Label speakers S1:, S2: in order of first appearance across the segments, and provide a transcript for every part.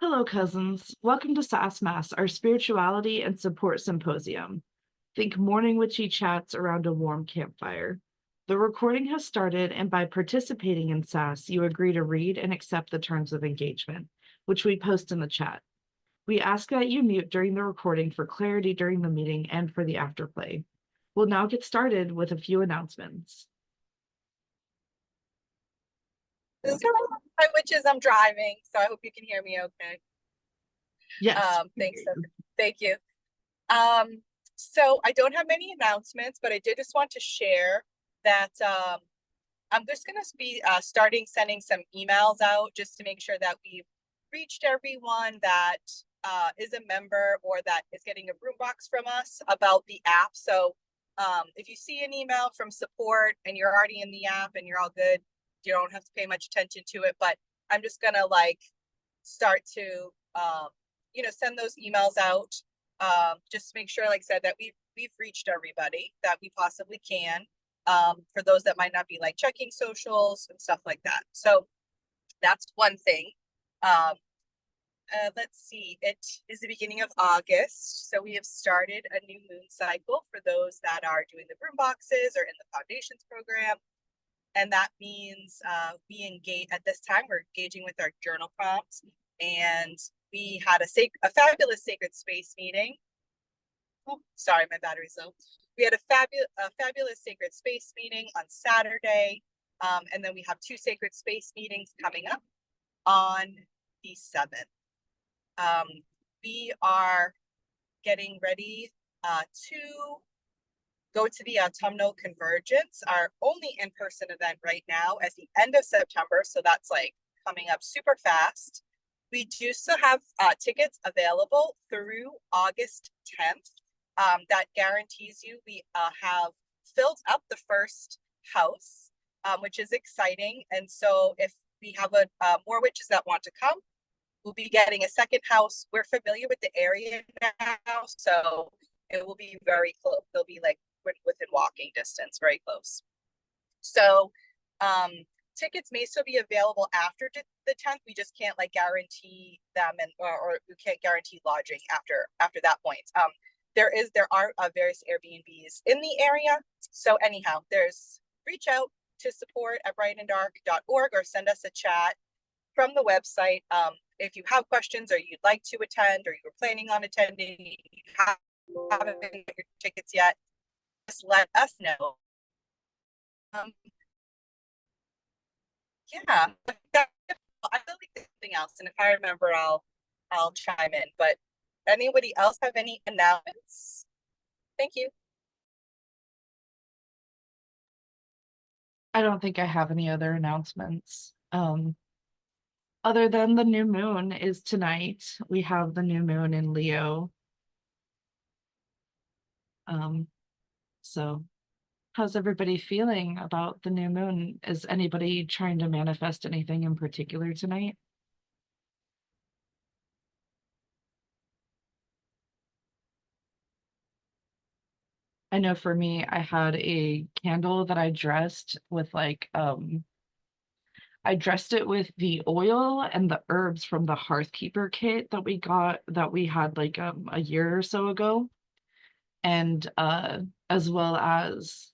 S1: Hello, cousins. Welcome to SASS Mass, our spirituality and support symposium. Think morning witchy chats around a warm campfire. The recording has started, and by participating in SASS, you agree to read and accept the terms of engagement, which we post in the chat. We ask that you mute during the recording for clarity during the meeting and for the afterplay. We'll now get started with a few announcements.
S2: Hi, witches. I'm driving, so I hope you can hear me okay.
S1: Yes.
S2: Thanks. Thank you. So I don't have many announcements, but I did just want to share that I'm just going to be starting sending some emails out just to make sure that we've reached everyone that is a member or that is getting a broom box from us about the app. So if you see an email from support and you're already in the app and you're all good, you don't have to pay much attention to it, but I'm just gonna start to send those emails out just to make sure, like I said, that we've reached everybody that we possibly can, for those that might not be checking socials and stuff like that. So that's one thing. Let's see, it is the beginning of August, so we have started a new moon cycle for those that are doing the broom boxes or in the foundations program. And that means we engage at this time, we're engaging with our journal prompts. And we had a fabulous sacred space meeting. Oh, sorry, my battery's low. We had a fabulous sacred space meeting on Saturday. And then we have 2 sacred space meetings coming up on the 7th. We are getting ready to go to the autumnal convergence, our only in-person event right now at the end of September. So that's coming up super fast. We do still have tickets available through August 10th. That guarantees you we have filled up the first house, which is exciting. And so if we have more witches that want to come, we'll be getting a second house. We're familiar with the area now, so it will be very close. They'll be within walking distance, very close. So tickets may still be available after the 10th. We just can't guarantee them, or we can't guarantee lodging after that point. There are various Airbnbs in the area. So anyhow, reach out to support@brightanddark.org or send us a chat from the website. If you have questions or you'd like to attend or you're planning on attending, you haven't got your tickets yet, just let us know. Yeah, I feel like there's something else, and if I remember, I'll chime in. But anybody else have any announcements? Thank you.
S1: I don't think I have any other announcements. Other than the new moon is tonight. We have the new moon in Leo. So how's everybody feeling about the new moon? Is anybody trying to manifest anything in particular tonight? I know for me, I had a candle that I dressed with I dressed it with the oil and the herbs from the Hearthkeeper kit that we had a year or so ago. And as well as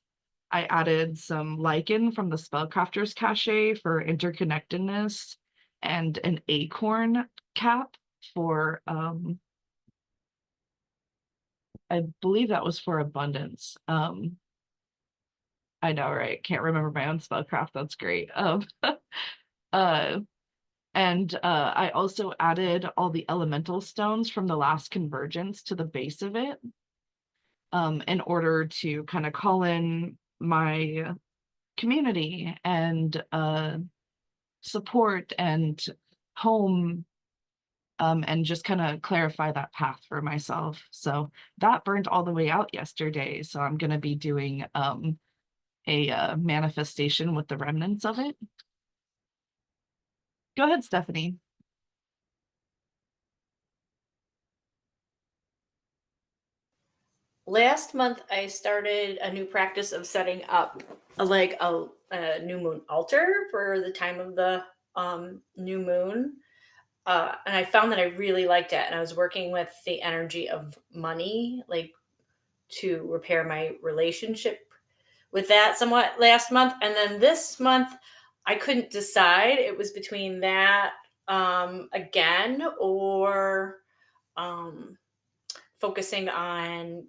S1: I added some lichen from the Spellcrafters Cache for interconnectedness and an acorn cap for I believe that was for abundance. I know, right? Can't remember my own spellcraft. That's great. And I also added all the elemental stones from the last convergence to the base of it, in order to kind of call in my community and support and home, and just kind of clarify that path for myself. So that burned all the way out yesterday. So I'm going to be doing a manifestation with the remnants of it. Go ahead, Stephanie.
S3: Last month, I started a new practice of setting up a new moon altar for the time of the new moon. and I found that I really liked it. And I was working with the energy of money, like to repair my relationship with that somewhat last month. And then this month, I couldn't decide. It was between that again or um, focusing on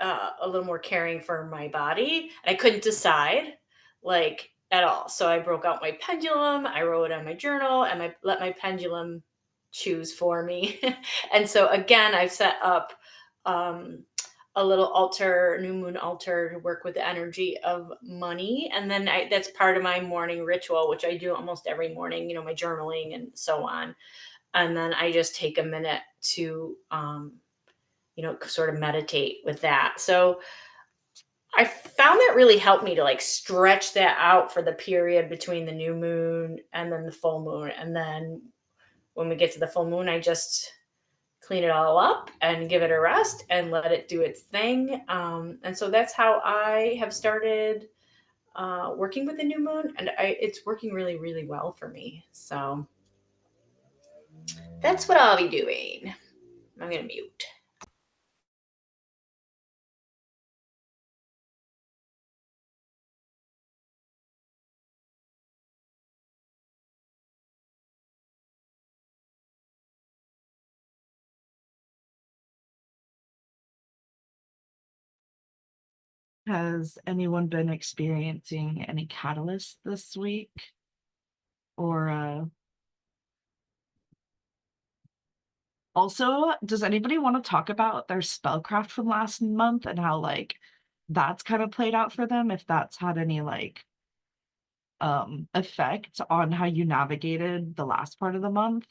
S3: a little more caring for my body. I couldn't decide like at all. So I broke out my pendulum, I wrote on my journal, and I let my pendulum choose for me. And so again, I've set up um, a little altar, new moon altar to work with the energy of money. And then that's part of my morning ritual, which I do almost every morning, my journaling and so on. And then I just take a minute to sort of meditate with that. So I found that really helped me to like stretch that out for the period between the new moon and then the full moon. And then when we get to the full moon, I just clean it all up and give it a rest and let it do its thing. And so that's how I have started working with the new moon, and it's working really, really well for me. So that's what I'll be doing. I'm going to mute.
S1: Has anyone been experiencing any catalyst this week? Or also, does anybody want to talk about their spellcraft from last month and how like that's kind of played out for them, if that's had any like effect on how you navigated the last part of the month?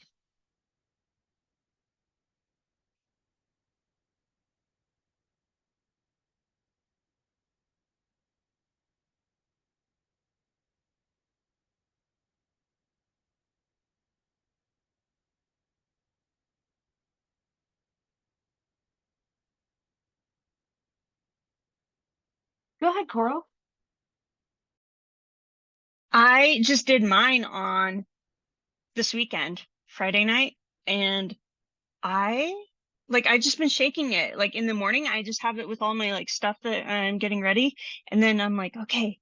S1: Go ahead, Coral.
S4: I just did mine on this weekend, Friday night, and I I just been shaking it. Like in the morning, I just have it with all my like stuff that I'm getting ready, and then I'm like, okay,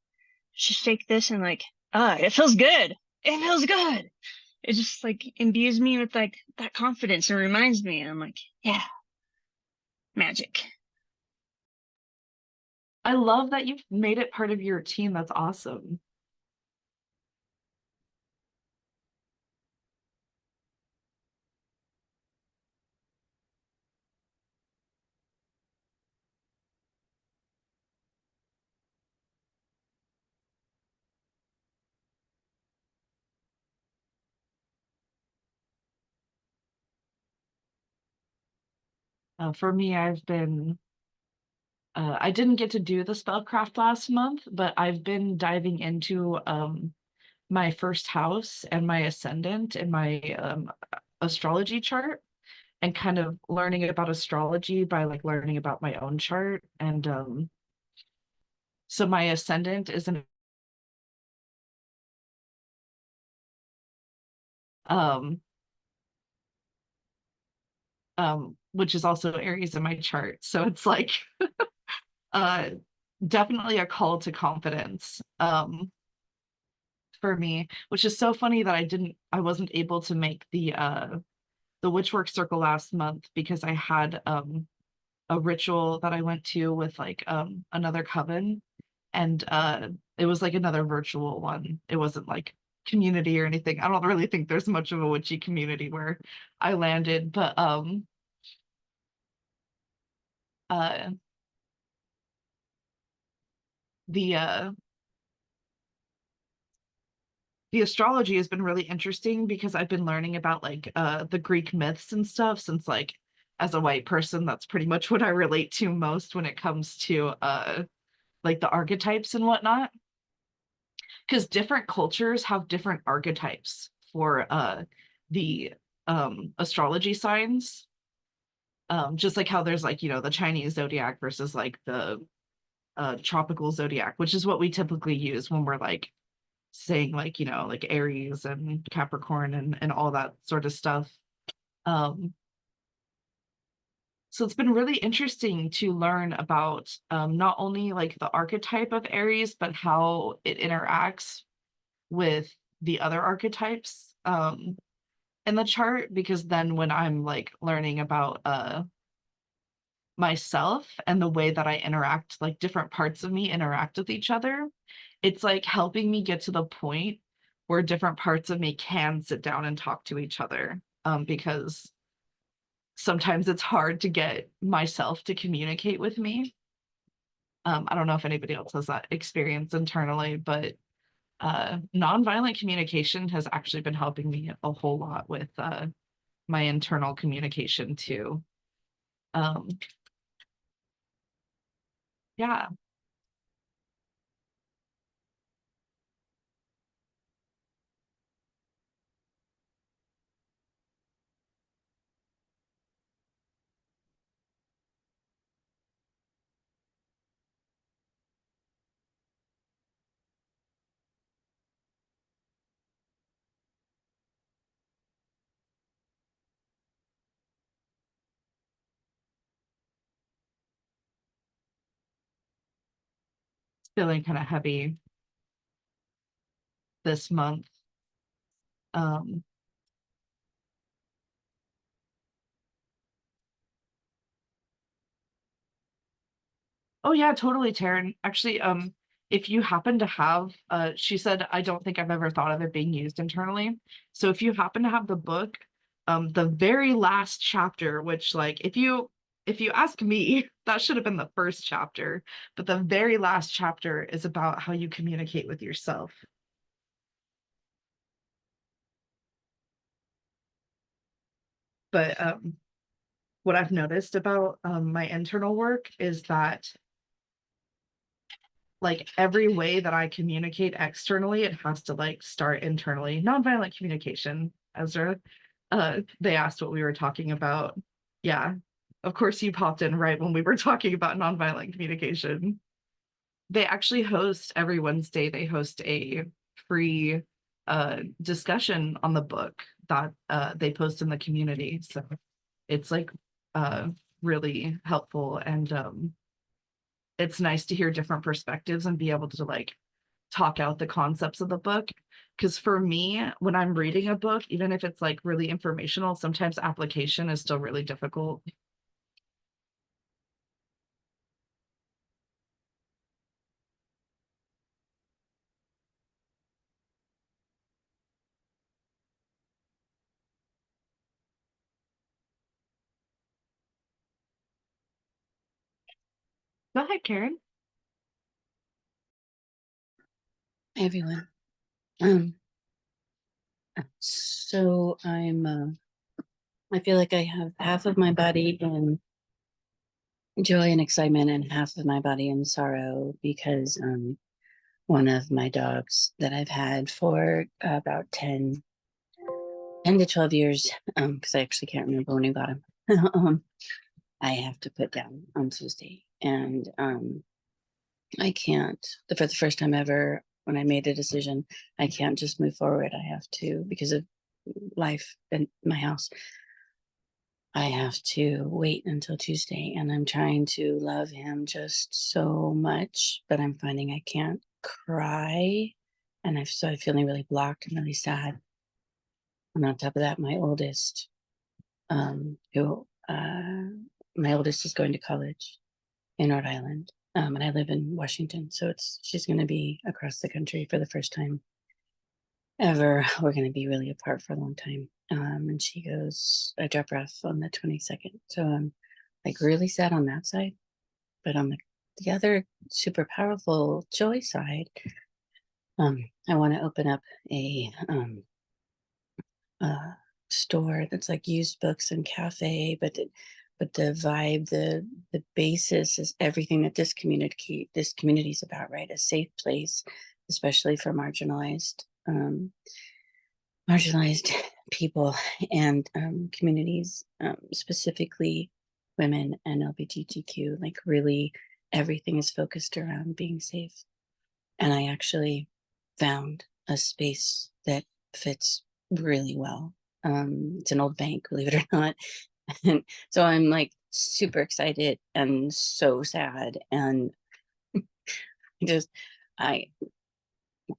S4: just shake this and like, it feels good. It feels good. It just like imbues me with like that confidence and reminds me, and I'm like, yeah, magic.
S1: I love that you've made it part of your routine. That's awesome. For me, I didn't get to do the spellcraft last month, but I've been diving into my first house and my ascendant and my astrology chart, and kind of learning about astrology by like learning about my own chart. And so my ascendant is an um which is also Aries in my chart. So it's like uh definitely a call to confidence for me, which is so funny that I wasn't able to make the Witchwork Circle last month because I had a ritual that I went to with like another coven, and it was like another virtual one. It wasn't like community or anything. I don't really think there's much of a witchy community where I landed, but uh the uh the astrology has been really interesting because I've been learning about like the Greek myths and stuff, since like as a white person that's pretty much what I relate to most when it comes to like the archetypes and whatnot, because different cultures have different archetypes for the astrology signs, just like how there's like the Chinese zodiac versus like the tropical zodiac, which is what we typically use when we're like saying like like Aries and Capricorn and all that sort of stuff. So it's been really interesting to learn about not only like the archetype of Aries, but how it interacts with the other archetypes in the chart, because then when I'm like learning about myself and the way that I interact, like different parts of me interact with each other, it's like helping me get to the point where different parts of me can sit down and talk to each other. Because sometimes it's hard to get myself to communicate with me. I don't know if anybody else has that experience internally, but nonviolent communication has actually been helping me a whole lot with my internal communication too. Um, yeah, it's feeling kind of heavy this month. Um, Oh yeah, totally, Taryn. Actually, if you happen to have, she said, I don't think I've ever thought of it being used internally. So if you happen to have the book, the very last chapter, which like if you ask me, that should have been the first chapter, but the very last chapter is about how you communicate with yourself. But what I've noticed about my internal work is that like every way that I communicate externally, it has to like start internally. Nonviolent communication, Ezra. They asked what we were talking about. Yeah. Of course you popped in right when we were talking about nonviolent communication. They actually host every Wednesday, they host a free discussion on the book that they post in the community. So it's like really helpful, and it's nice to hear different perspectives and be able to like talk out the concepts of the book. Because for me, when I'm reading a book, even if it's like really informational, sometimes application is still really difficult. Go ahead, Karen.
S5: Hey, everyone. Um, so I feel like I have half of my body in joy and excitement and half of my body in sorrow because one of my dogs that I've had for about 10 to 12 years, because I actually can't remember when I got him, I have to put down on Tuesday. And I can't, for the first time ever, when I made a decision, I can't just move forward. I have to, because of life in my house, I have to wait until Tuesday, and I'm trying to love him just so much, but I'm finding I can't cry, and I've started feeling really blocked and really sad. And on top of that, who my oldest is going to college in Rhode Island, and I live in Washington, so she's going to be across the country for the first time ever. We're going to be really apart for a long time. And she goes, I drop her off on the 22nd. So I'm like really sad on that side. But on the other super powerful joy side, I want to open up a store that's like used books and cafe, but the vibe, the basis is everything that this community is about, right? A safe place, especially for marginalized people and communities, specifically women and LGBTQ. Like really, everything is focused around being safe. And I actually found a space that fits really well. It's an old bank, believe it or not. And so I'm like super excited and so sad. And just, I,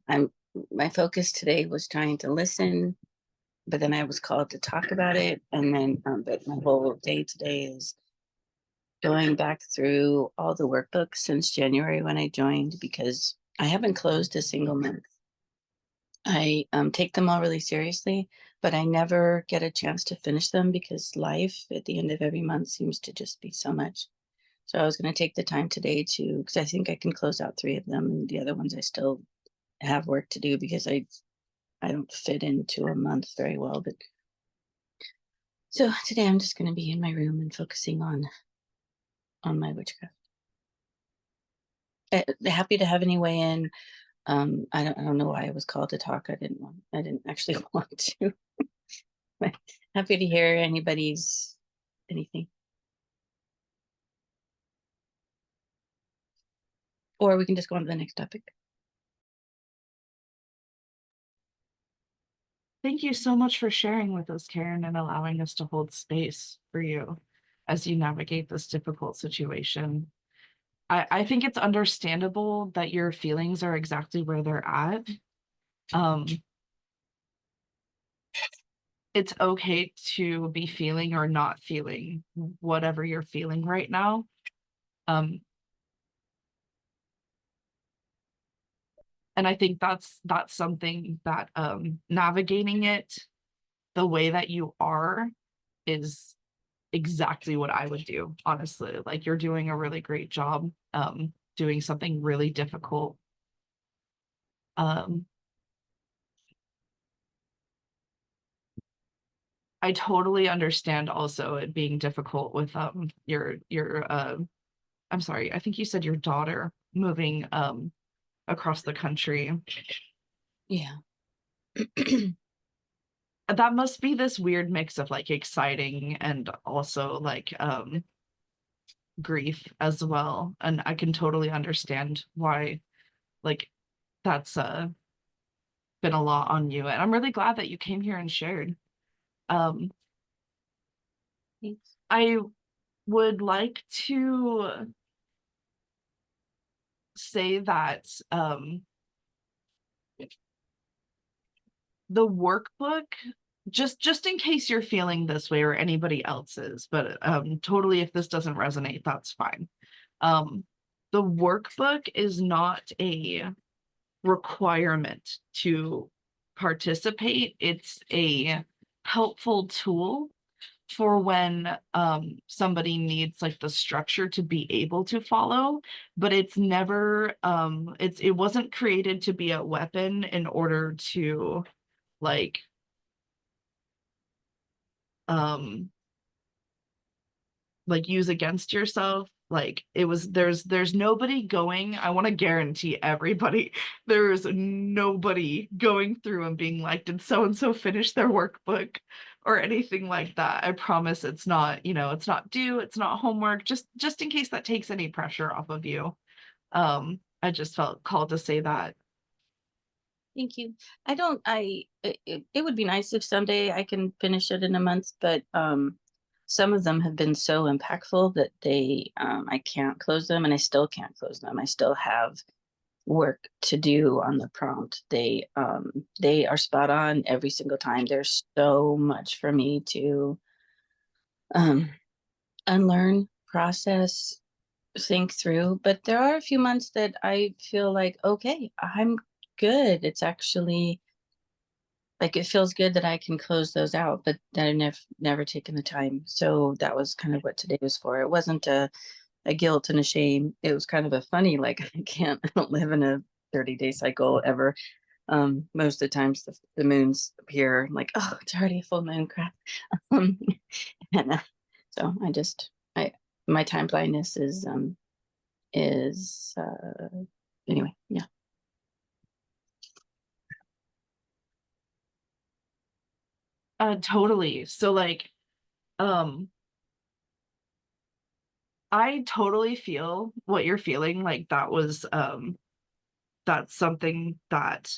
S5: I'm, my focus today was trying to listen, but then I was called to talk about it. And then, but my whole day today is going back through all the workbooks since January when I joined, because I haven't closed a single month. I take them all really seriously, but I never get a chance to finish them because life at the end of every month seems to just be so much. So I was going to take the time today to, because I think I can close out 3 of them, and the other ones I still have work to do because I don't fit into a month very well. But so today I'm just going to be in my room and focusing on my witchcraft. Happy to have any way in. I don't know why I was called to talk. I didn't actually want to. But happy to hear anybody's anything. Or we can just go on to the next topic.
S1: Thank you so much for sharing with us, Karen, and allowing us to hold space for you as you navigate this difficult situation. I think it's understandable that your feelings are exactly where they're at. It's okay to be feeling or not feeling whatever you're feeling right now. And I think that's something that navigating it the way that you are is exactly what I would do, honestly. Like, you're doing a really great job doing something really difficult. I totally understand also it being difficult with your I'm sorry, I think you said your daughter moving across the country.
S5: Yeah.
S1: That must be this weird mix of like exciting and also like grief as well. And I can totally understand why like that's been a lot on you. And I'm really glad that you came here and shared. Um
S5: Thanks.
S1: I would like to say that the workbook, just in case you're feeling this way or anybody else is, but totally if this doesn't resonate, that's fine. The workbook is not a requirement to participate. It's a helpful tool for when somebody needs like the structure to be able to follow, but it's never it wasn't created to be a weapon in order to like um use against yourself. Like, it was there's nobody going, I want to guarantee everybody, there's nobody going through and being like, did so and so finish their workbook or anything like that. I promise it's not, it's not due, it's not homework, just in case that takes any pressure off of you. I just felt called to say that.
S5: Thank you. It would be nice if someday I can finish it in a month, but some of them have been so impactful that I can't close them, and I still can't close them. I still have work to do on the prompt. They are spot on every single time. There's so much for me to unlearn, process, think through, but there are a few months that I feel like, okay, I'm good. It's actually like, it feels good that I can close those out, but I've never taken the time. So that was kind of what today was for. It wasn't a guilt and a shame. It was kind of a funny, like, I don't live in a 30-day cycle ever. Most of the times the moons appear, I'm like, oh, it's already a full moon, crap. And so my time blindness is anyway, yeah.
S1: Totally. So like I totally feel what you're feeling. Like, that's something that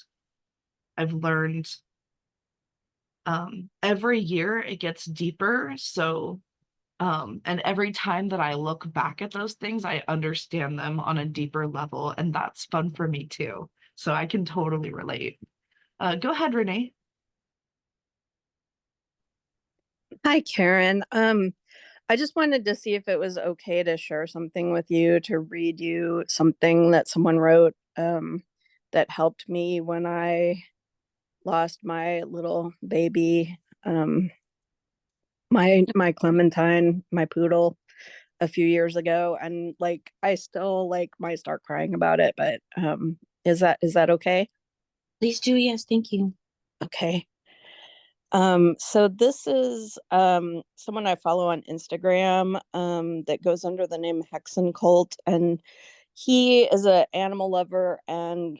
S1: I've learned Every year it gets deeper. So, and every time that I look back at those things, I understand them on a deeper level, and that's fun for me too. So I can totally relate. Go ahead, Renee.
S6: Hi, Karen. I just wanted to see if it was okay to share something with you, to read you something that someone wrote that helped me when I lost my little baby, my Clementine, my poodle, a few years ago, and like I still like might start crying about it, but is that okay?
S5: Please do. Yes, thank you.
S6: Okay. So this is someone I follow on Instagram that goes under the name Hexen Cult, and he is an animal lover and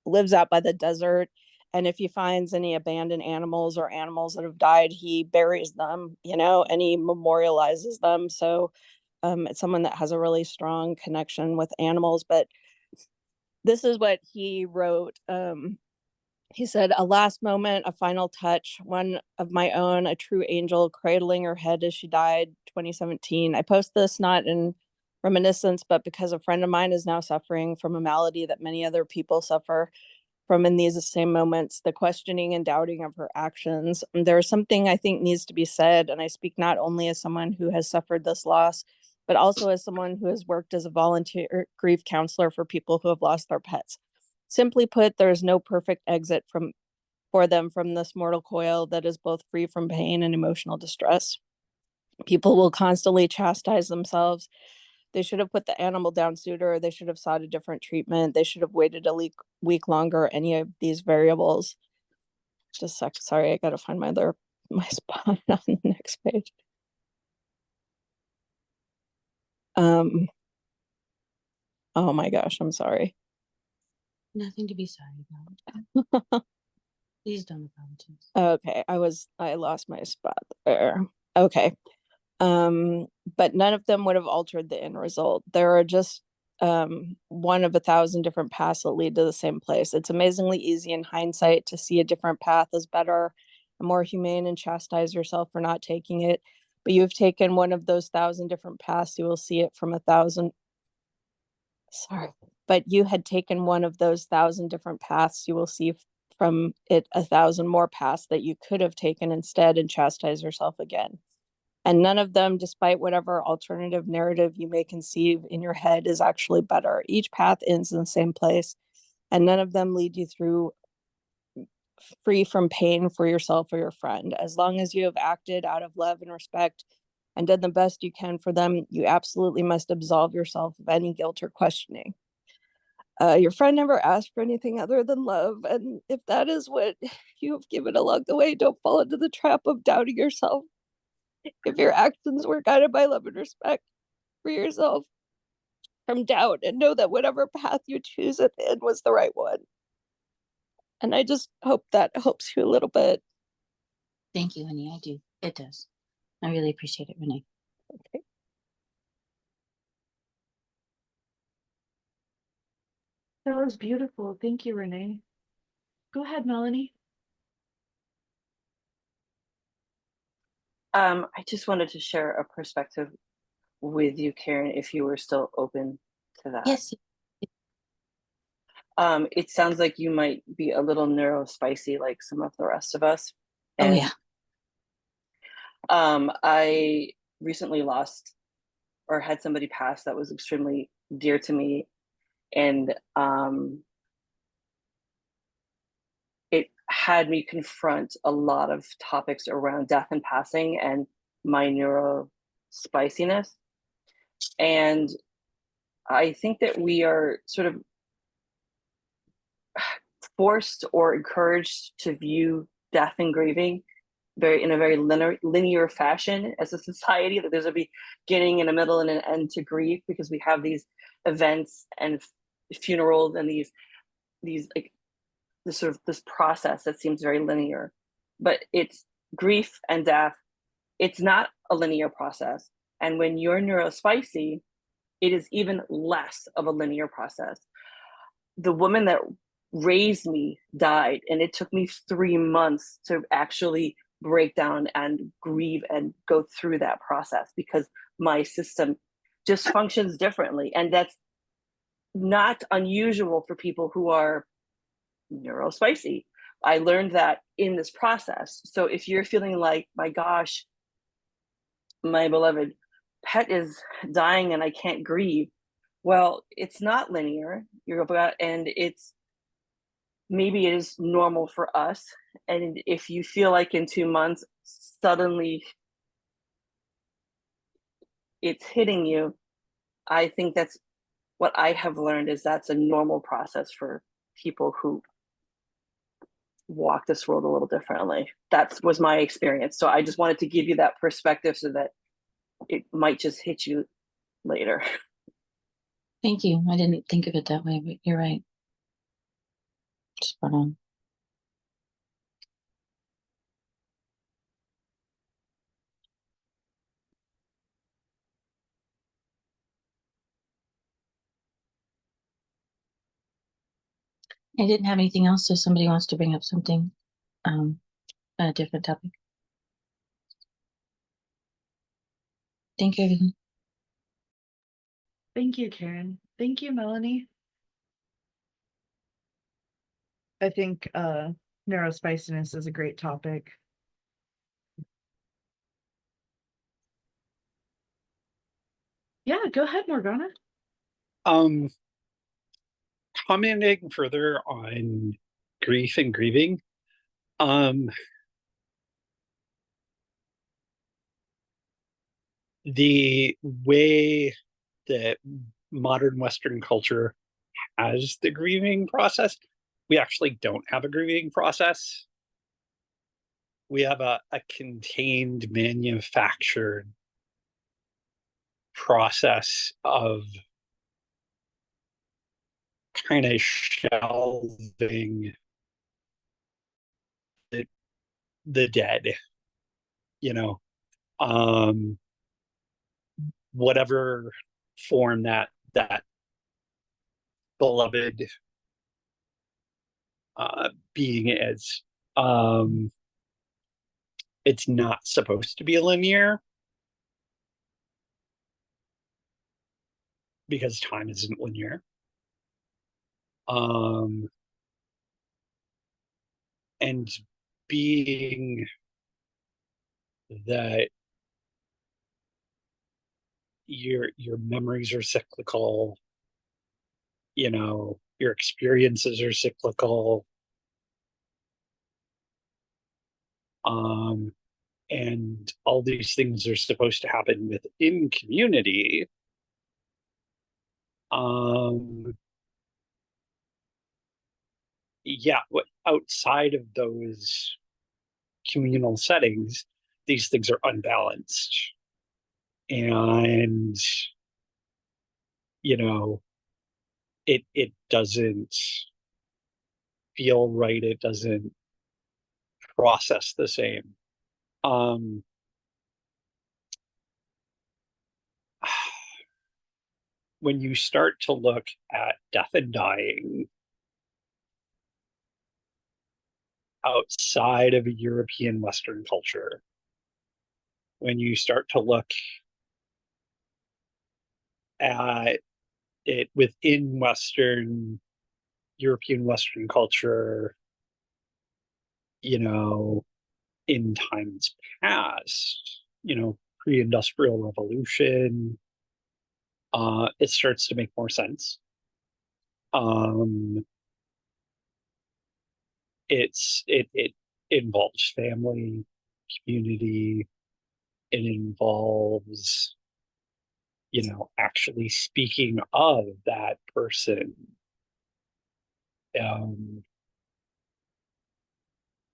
S6: lives out by the desert. And if he finds any abandoned animals or animals that have died, he buries them, and he memorializes them. So it's someone that has a really strong connection with animals. But this is what he wrote. He said, "A last moment, a final touch, one of my own, a true angel cradling her head as she died, 2017. I post this not in reminiscence, but because a friend of mine is now suffering from a malady that many other people suffer from in these same moments, the questioning and doubting of her actions. And there is something I think needs to be said, and I speak not only as someone who has suffered this loss, but also as someone who has worked as a volunteer grief counselor for people who have lost their pets. Simply put, there is no perfect exit for them from this mortal coil that is both free from pain and emotional distress. People will constantly chastise themselves. They should have put the animal down sooner. They should have sought a different treatment. They should have waited a week longer. Any of these variables. Just a sec. Sorry, I gotta find my spot on the next page. Oh my gosh, I'm sorry.
S5: Nothing to be sorry about. Please don't apologize.
S6: Okay, I lost my spot there. Okay. But none of them would have altered the end result. There are just one of 1,000 different paths that lead to the same place. It's amazingly easy in hindsight to see a different path as better and more humane and chastise yourself for not taking it. But you've taken one of those 1,000 different paths, you will see it from 1,000. Sorry. But you had taken one of those 1,000 different paths, you will see from it 1,000 more paths that you could have taken instead and chastise yourself again. And none of them, despite whatever alternative narrative you may conceive in your head, is actually better. Each path ends in the same place, and none of them lead you through free from pain for yourself or your friend. As long as you have acted out of love and respect and done the best you can for them, you absolutely must absolve yourself of any guilt or questioning. Your friend never asked for anything other than love, and if that is what you have given along the way, don't fall into the trap of doubting yourself. If your actions were guided by love and respect for yourself from doubt, and know that whatever path you choose at the end was the right one. And I just hope that helps you a little bit.
S5: Thank you, honey. I do. It does. I really appreciate it, Renee.
S6: Okay.
S1: That was beautiful. Thank you, Renee. Go ahead, Melanie.
S7: I just wanted to share a perspective with you, Karen, if you were still open to that.
S5: Yes.
S7: It sounds like you might be a little neurospicy like some of the rest of us.
S5: Oh,
S7: And,
S5: yeah.
S7: I recently lost or had somebody pass that was extremely dear to me. And it had me confront a lot of topics around death and passing and my neurospiciness. And I think that we are sort of forced or encouraged to view death and grieving in a very linear fashion as a society, that there's a beginning and a middle and an end to grief, because we have these events and funerals and these like this process that seems very linear. But it's grief and death, it's not a linear process. And when you're neurospicy, it is even less of a linear process. The woman that raised me died, and it took me 3 months to actually break down and grieve and go through that process, because my system just functions differently, and that's not unusual for people who are neurospicy. I learned that in this process. So if you're feeling like, my gosh, my beloved pet is dying and I can't grieve, well, it's not linear. And it's, maybe it is normal for us. And if you feel like in 2 months, suddenly it's hitting you, I think that's what I have learned, is that's a normal process for people who walk this world a little differently. That was my experience. So I just wanted to give you that perspective so that it might just hit you later.
S5: Thank you. I didn't think of it that way, but you're right. Spot on. I didn't have anything else, so somebody wants to bring up something, a different topic. Thank you, everyone.
S1: Thank you, Karen. Thank you, Melanie. I think neurospiciness is a great topic. Yeah, go ahead, Morgana.
S8: Commenting further on grief and grieving, the way that modern Western culture has the grieving process, we actually don't have a grieving process. We have a contained, manufactured process of kind of shelving the dead, you know, whatever form that beloved being is. It's not supposed to be linear because time isn't linear. And being that your memories are cyclical, you know, your experiences are cyclical, and all these things are supposed to happen within community. Yeah, outside of those communal settings, these things are unbalanced, and you know, it doesn't feel right. It doesn't process the same. When you start to look at death and dying outside of a European Western culture, when you start to look at it within European Western culture, you know, in times past, you know, pre-industrial revolution, it starts to make more sense. It involves family, community. It involves, you know, actually speaking of that person.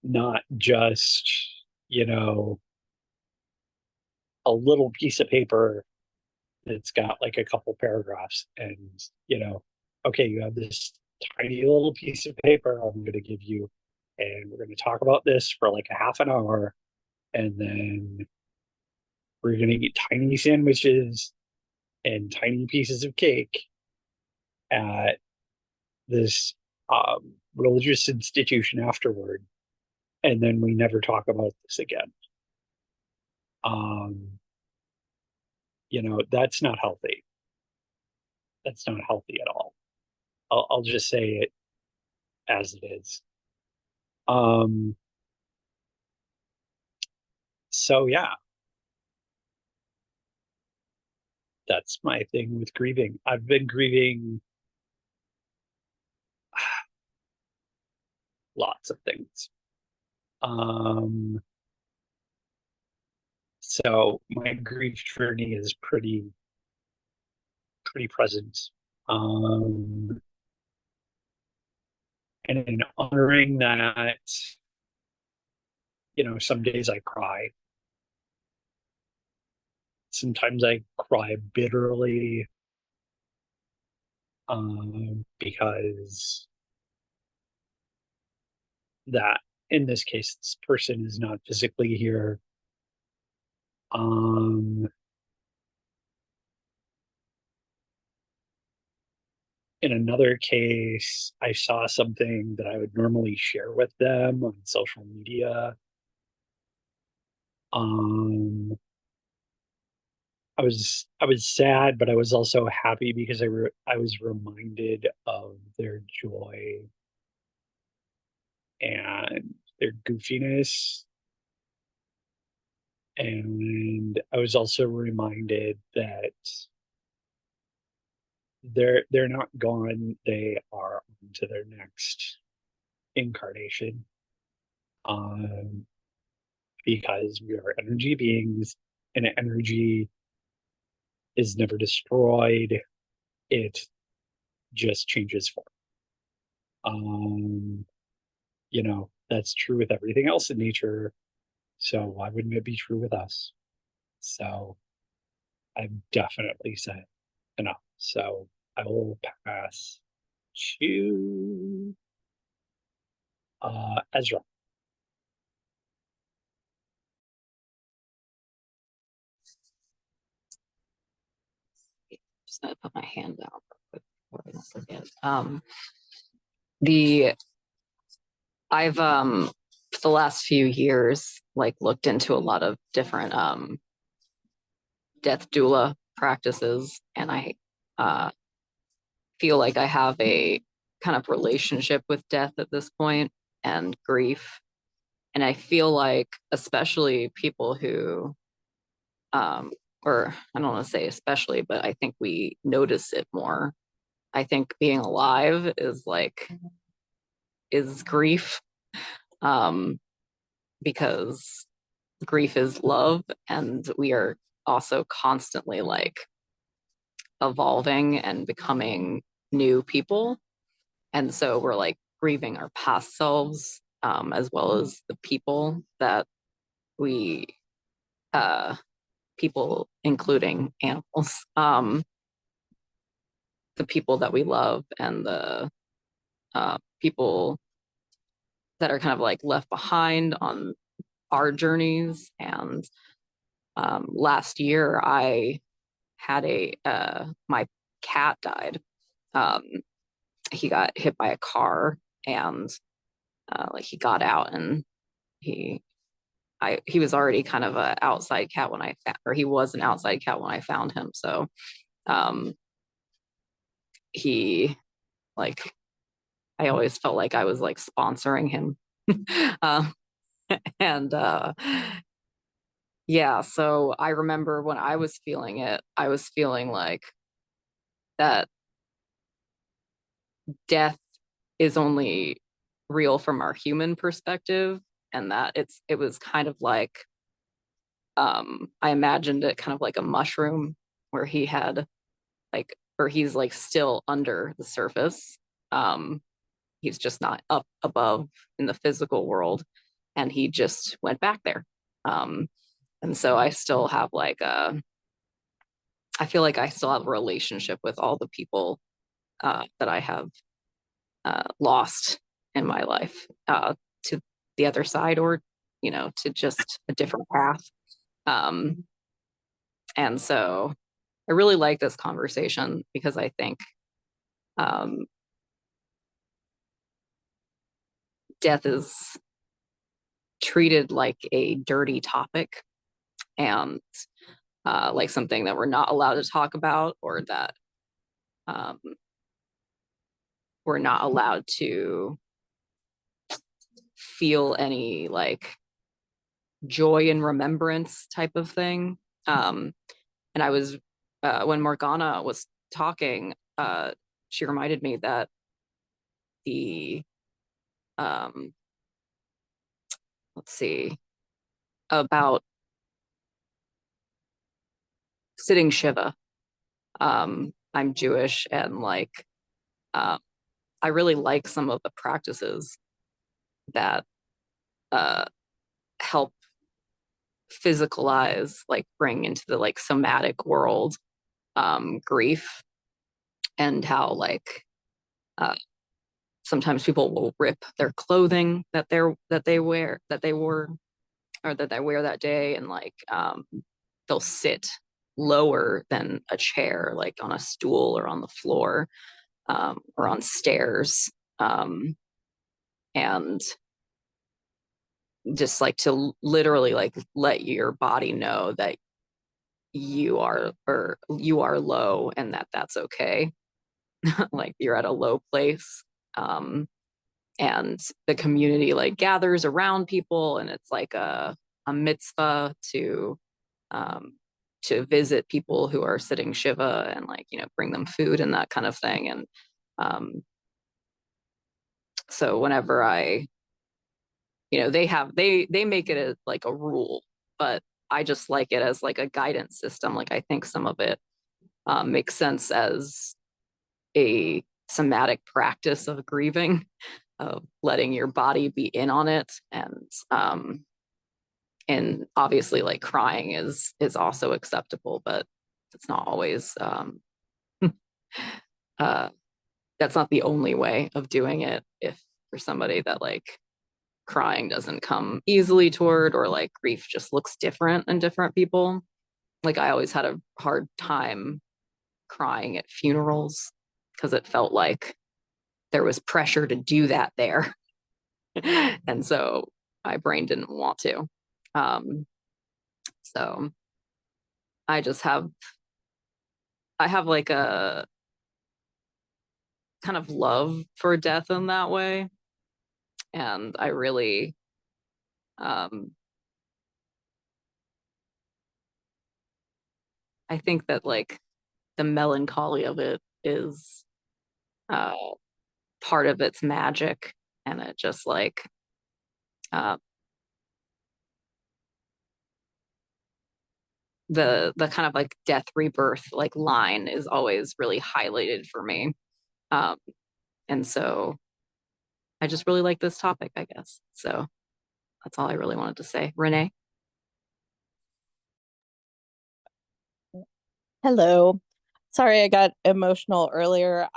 S8: Not just, you know, a little piece of paper that's got like a couple paragraphs and, you know, okay, you have this tiny little piece of paper I'm going to give you, and we're going to talk about this for like a half an hour, and then we're going to eat tiny sandwiches and tiny pieces of cake at this religious institution afterward, and then we never talk about this again. That's not healthy. That's not healthy at all. I'll just say it as it is. So yeah, that's my thing with grieving. I've been grieving lots of things. So my grief journey is pretty present. And in honoring that, some days I cry. Sometimes I cry bitterly, because that, in this case, this person is not physically here. In another case, I saw something that I would normally share with them on social media. I was sad, but I was also happy because I was reminded of their joy and their goofiness. And I was also reminded that they're not gone, they are on to their next incarnation. Because we are energy beings, and energy is never destroyed, it just changes form. That's true with everything else in nature, so why wouldn't it be true with us? So I've definitely said enough. So I will pass to Ezra.
S9: Just gonna put my hand out real quick before I don't forget. The I've for the last few years looked into a lot of different death doula practices, and I feel like I have a kind of relationship with death at this point and grief. And I feel like especially people who or I don't want to say especially, but I think we notice it more. I think being alive is grief, because grief is love, and we are also constantly evolving and becoming new people. And so we're grieving our past selves, as well as the people that we people, including animals, the people that we love, and the people that are kind of left behind on our journeys. And last year I had my cat died. He got hit by a car, and he got out, and he was already kind of an outside cat when he was an outside cat when I found him. So he I always felt like I was sponsoring him. And yeah, so I remember when I was feeling it, I was feeling like that death is only real from our human perspective, and that it was kind of I imagined it kind of like a mushroom where he had or he's still under the surface. He's just not up above in the physical world, and he just went back there. And so I still have I feel like I still have a relationship with all the people that I have lost in my life, to the other side, or to just a different path. And so I really like this conversation because I think death is treated like a dirty topic and like something that we're not allowed to talk about, or that we're not allowed to feel any like joy and remembrance type of thing. And I was when Morgana was talking, she reminded me that the let's see, about sitting Shiva. I'm Jewish, and like I really like some of the practices that help physicalize, like bring into the like somatic world grief, and how like sometimes people will rip their clothing that they wear or that they wear that day, and like they'll sit lower than a chair, like on a stool or on the floor, or on stairs, and just like to literally like let your body know that you are low, and that's okay. Like you're at a low place. And the community like gathers around people, and it's like a mitzvah to visit people who are sitting Shiva, and like, you know, bring them food and that kind of thing. And so whenever you know, they make it like a rule, but I just like it as like a guidance system. Like I think some of it makes sense as a somatic practice of grieving, of letting your body be in on it. And obviously like crying is also acceptable, but it's not always that's not the only way of doing it. If for somebody that like crying doesn't come easily toward, or like grief just looks different in different people. Like I always had a hard time crying at funerals because it felt like there was pressure to do that there. And so my brain didn't want to. So I have like a kind of love for death in that way. And I really I think that like the melancholy of it is part of its magic, and it just like the kind of like death rebirth like line is always really highlighted for me. And so I just really like this topic, I guess. So that's all I really wanted to say. Renee?
S6: Hello. Sorry, I got emotional earlier.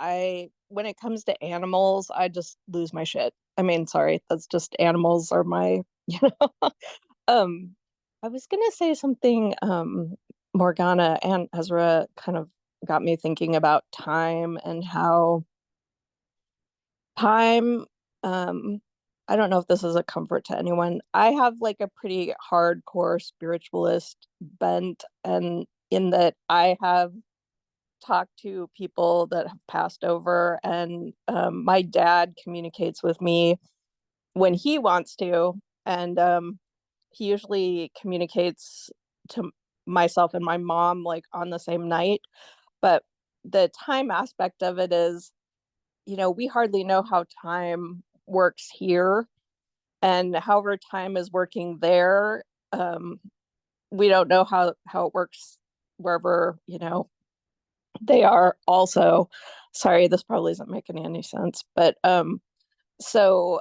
S6: When it comes to animals, I just lose my shit. I mean, sorry, that's just animals are my, you know. I was gonna say something, Morgana and Ezra kind of got me thinking about time and how time, I don't know if this is a comfort to anyone. I have like a pretty hardcore spiritualist bent, and in that I have talked to people that have passed over, and my dad communicates with me when he wants to, and he usually communicates to myself and my mom like on the same night. But the time aspect of it is, you know, we hardly know how time works here, and however time is working there, we don't know how it works wherever, you know, they are also. Sorry, this probably isn't making any sense, but so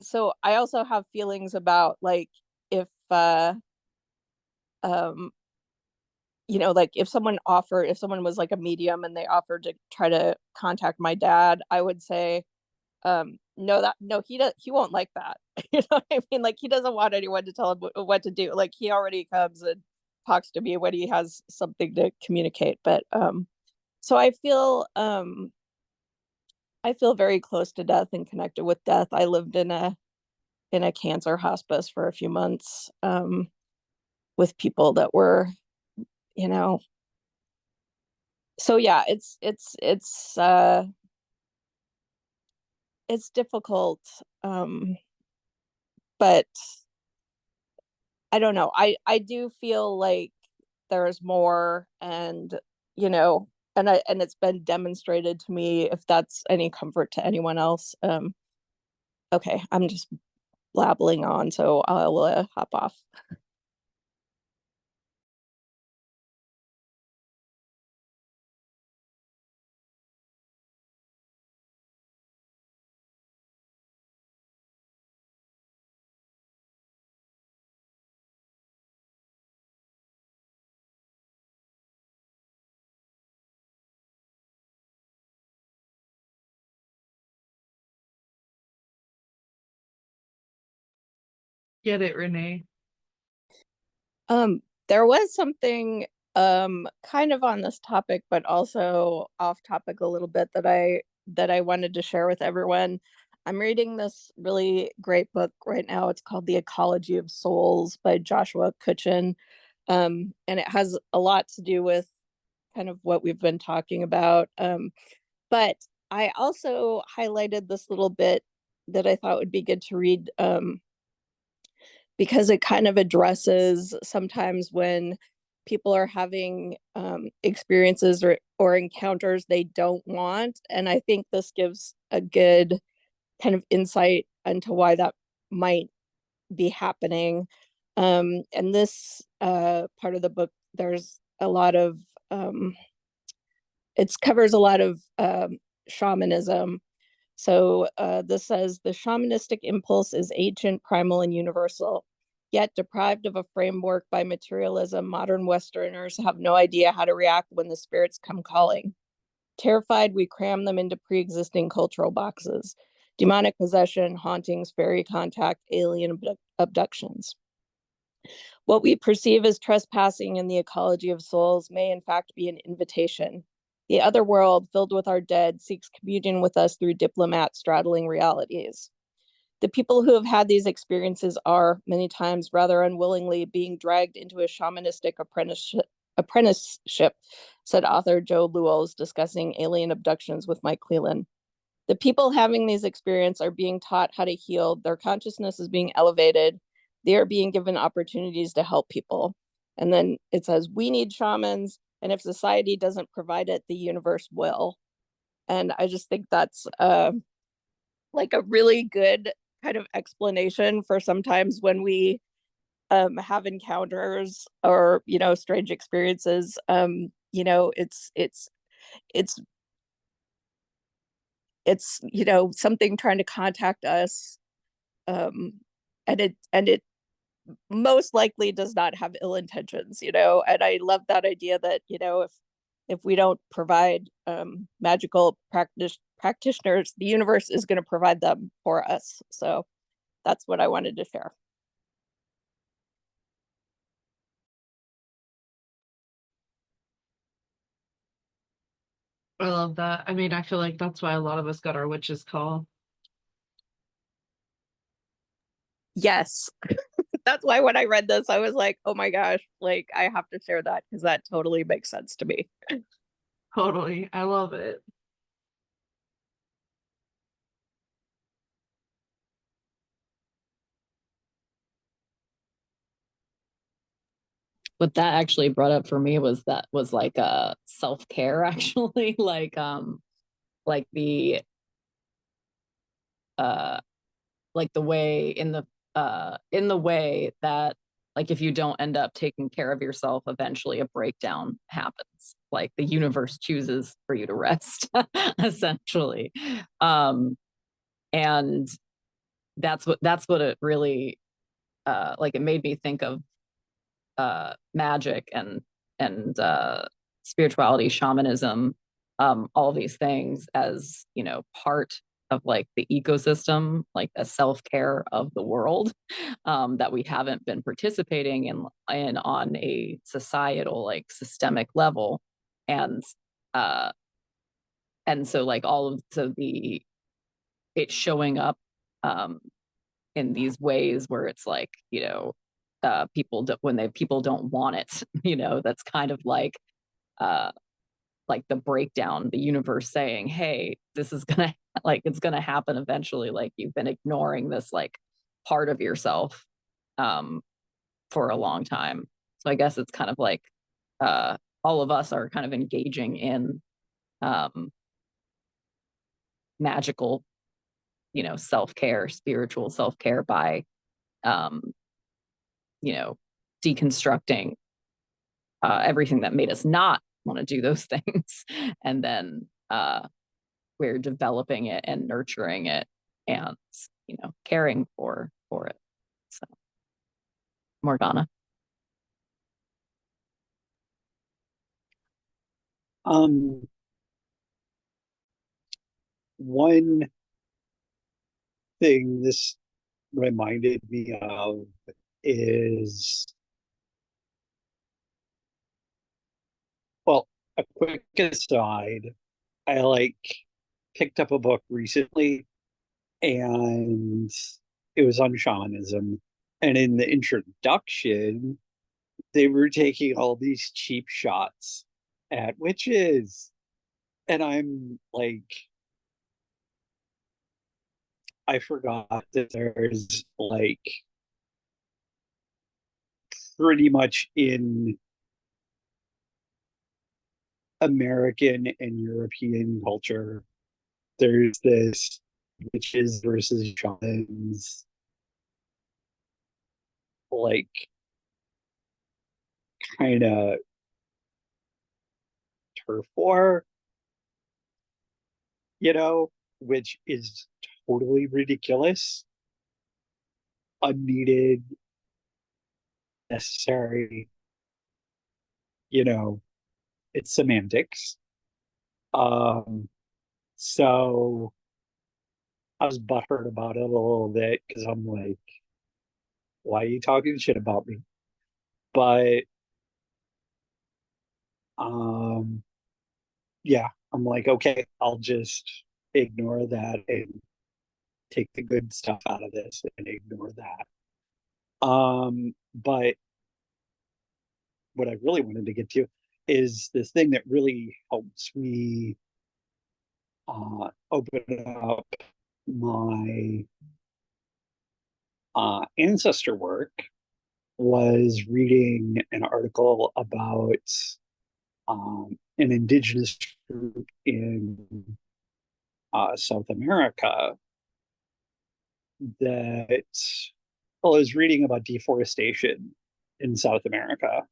S6: so I also have feelings about like if um you know, like if someone was like a medium and they offered to try to contact my dad, I would say no, he won't like that. You know what I mean? Like he doesn't want anyone to tell him what to do. Like he already comes and talks to me when he has something to communicate. But so I feel I feel very close to death and connected with death. I lived in a cancer hospice for a few months, with people that were, you know, so yeah, it's difficult, but I don't know. I do feel like there's more, and you know, and it's been demonstrated to me, if that's any comfort to anyone else. Okay, I'm just blabbling on, so I'll hop off.
S1: Get it, Renee.
S6: There was something kind of on this topic, but also off topic a little bit, that I wanted to share with everyone. I'm reading this really great book right now. It's called The Ecology of Souls by Joshua Cutchin. And it has a lot to do with kind of what we've been talking about. But I also highlighted this little bit that I thought would be good to read, because it kind of addresses sometimes when people are having experiences or encounters they don't want. And I think this gives a good kind of insight into why that might be happening. And this part of the book, there's a lot of, it covers a lot of shamanism. So this says the shamanistic impulse is ancient, primal, and universal. Yet deprived of a framework by materialism, modern Westerners have no idea how to react when the spirits come calling. Terrified, we cram them into pre-existing cultural boxes. Demonic possession, hauntings, fairy contact, alien abductions. What we perceive as trespassing in the ecology of souls may in fact be an invitation. The other world, filled with our dead, seeks communion with us through diplomats straddling realities. The people who have had these experiences are, many times rather unwillingly, being dragged into a shamanistic apprenticeship, said author Joe Lewells, discussing alien abductions with Mike Cleland. The people having these experiences are being taught how to heal. Their consciousness is being elevated. They are being given opportunities to help people. And then it says, we need shamans. And if society doesn't provide it, the universe will. And I just think that's like a really good kind of explanation for sometimes when we have encounters or, you know, strange experiences. You know, it's, you know, something trying to contact us. And it most likely does not have ill intentions, you know. And I love that idea that, you know, if we don't provide magical practitioners, the universe is going to provide them for us. So that's what I wanted to share.
S1: I love that. I mean, I feel like that's why a lot of us got our witch's call.
S6: Yes. That's why when I read this, I was like, oh my gosh, like I have to share that because that totally makes sense to me.
S1: Totally. I love it.
S9: What that actually brought up for me was like self-care actually, like the like the way in the way that, like, if you don't end up taking care of yourself, eventually a breakdown happens. Like the universe chooses for you to rest, essentially. And that's what it really like, it made me think of magic and spirituality, shamanism, all these things as, you know, part of like the ecosystem, like a self-care of the world, that we haven't been participating in on a societal, like systemic level. And and so like it's showing up in these ways where it's like, people don't want it, that's kind of like the breakdown, the universe saying, hey, this is gonna it's gonna happen eventually, like you've been ignoring this like part of yourself for a long time. So I guess it's kind of like all of us are kind of engaging in magical, self-care, spiritual self-care by deconstructing everything that made us not want to do those things. And then we're developing it and nurturing it and, caring for it. So, Morgana.
S8: One thing this reminded me of is, well, a quick aside, I picked up a book recently and it was on shamanism. And in the introduction, they were taking all these cheap shots at witches. And I'm like, I forgot that there's pretty much in American and European culture, there's this witches versus shamans kind of turf war, which is totally ridiculous, unneeded, necessary, it's semantics. So I was butthurt about it a little bit because I'm like, why are you talking shit about me? But yeah, I'm like, okay, I'll just ignore that and take the good stuff out of this and ignore that. But what I really wanted to get to is this thing that really helps me open up my ancestor work, was reading an article about an indigenous group in South America that, well, I was reading about deforestation in South America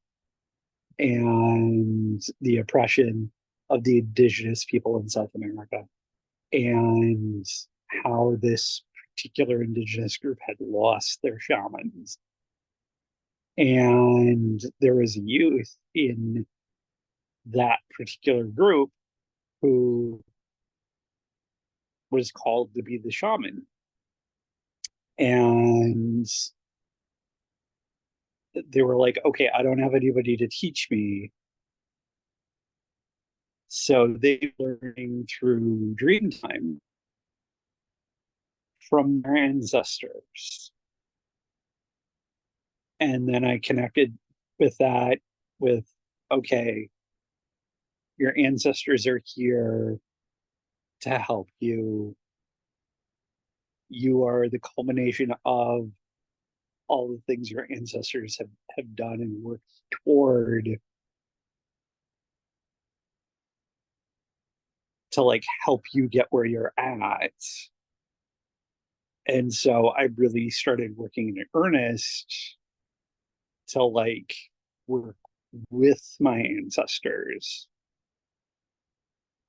S8: and the oppression of the indigenous people in South America, and how this particular indigenous group had lost their shamans. And there was a youth in that particular group who was called to be the shaman. And they were like, okay, I don't have anybody to teach me. So they learning through dream time from their ancestors. And then I connected with that with, okay, your ancestors are here to help you. You are the culmination of all the things your ancestors have done and worked toward to help you get where you're at. And so I really started working in earnest to work with my ancestors.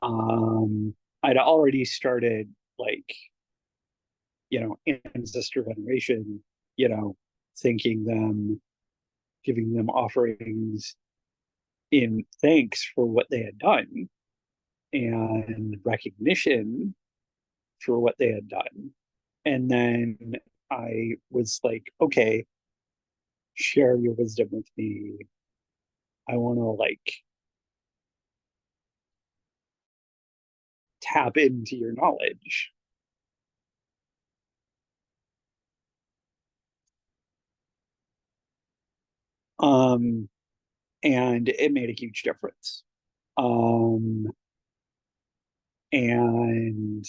S8: I'd already started ancestor veneration, thanking them, giving them offerings in thanks for what they had done and recognition for what they had done. And then I was like, okay, share your wisdom with me. I want to tap into your knowledge. And it made a huge difference. And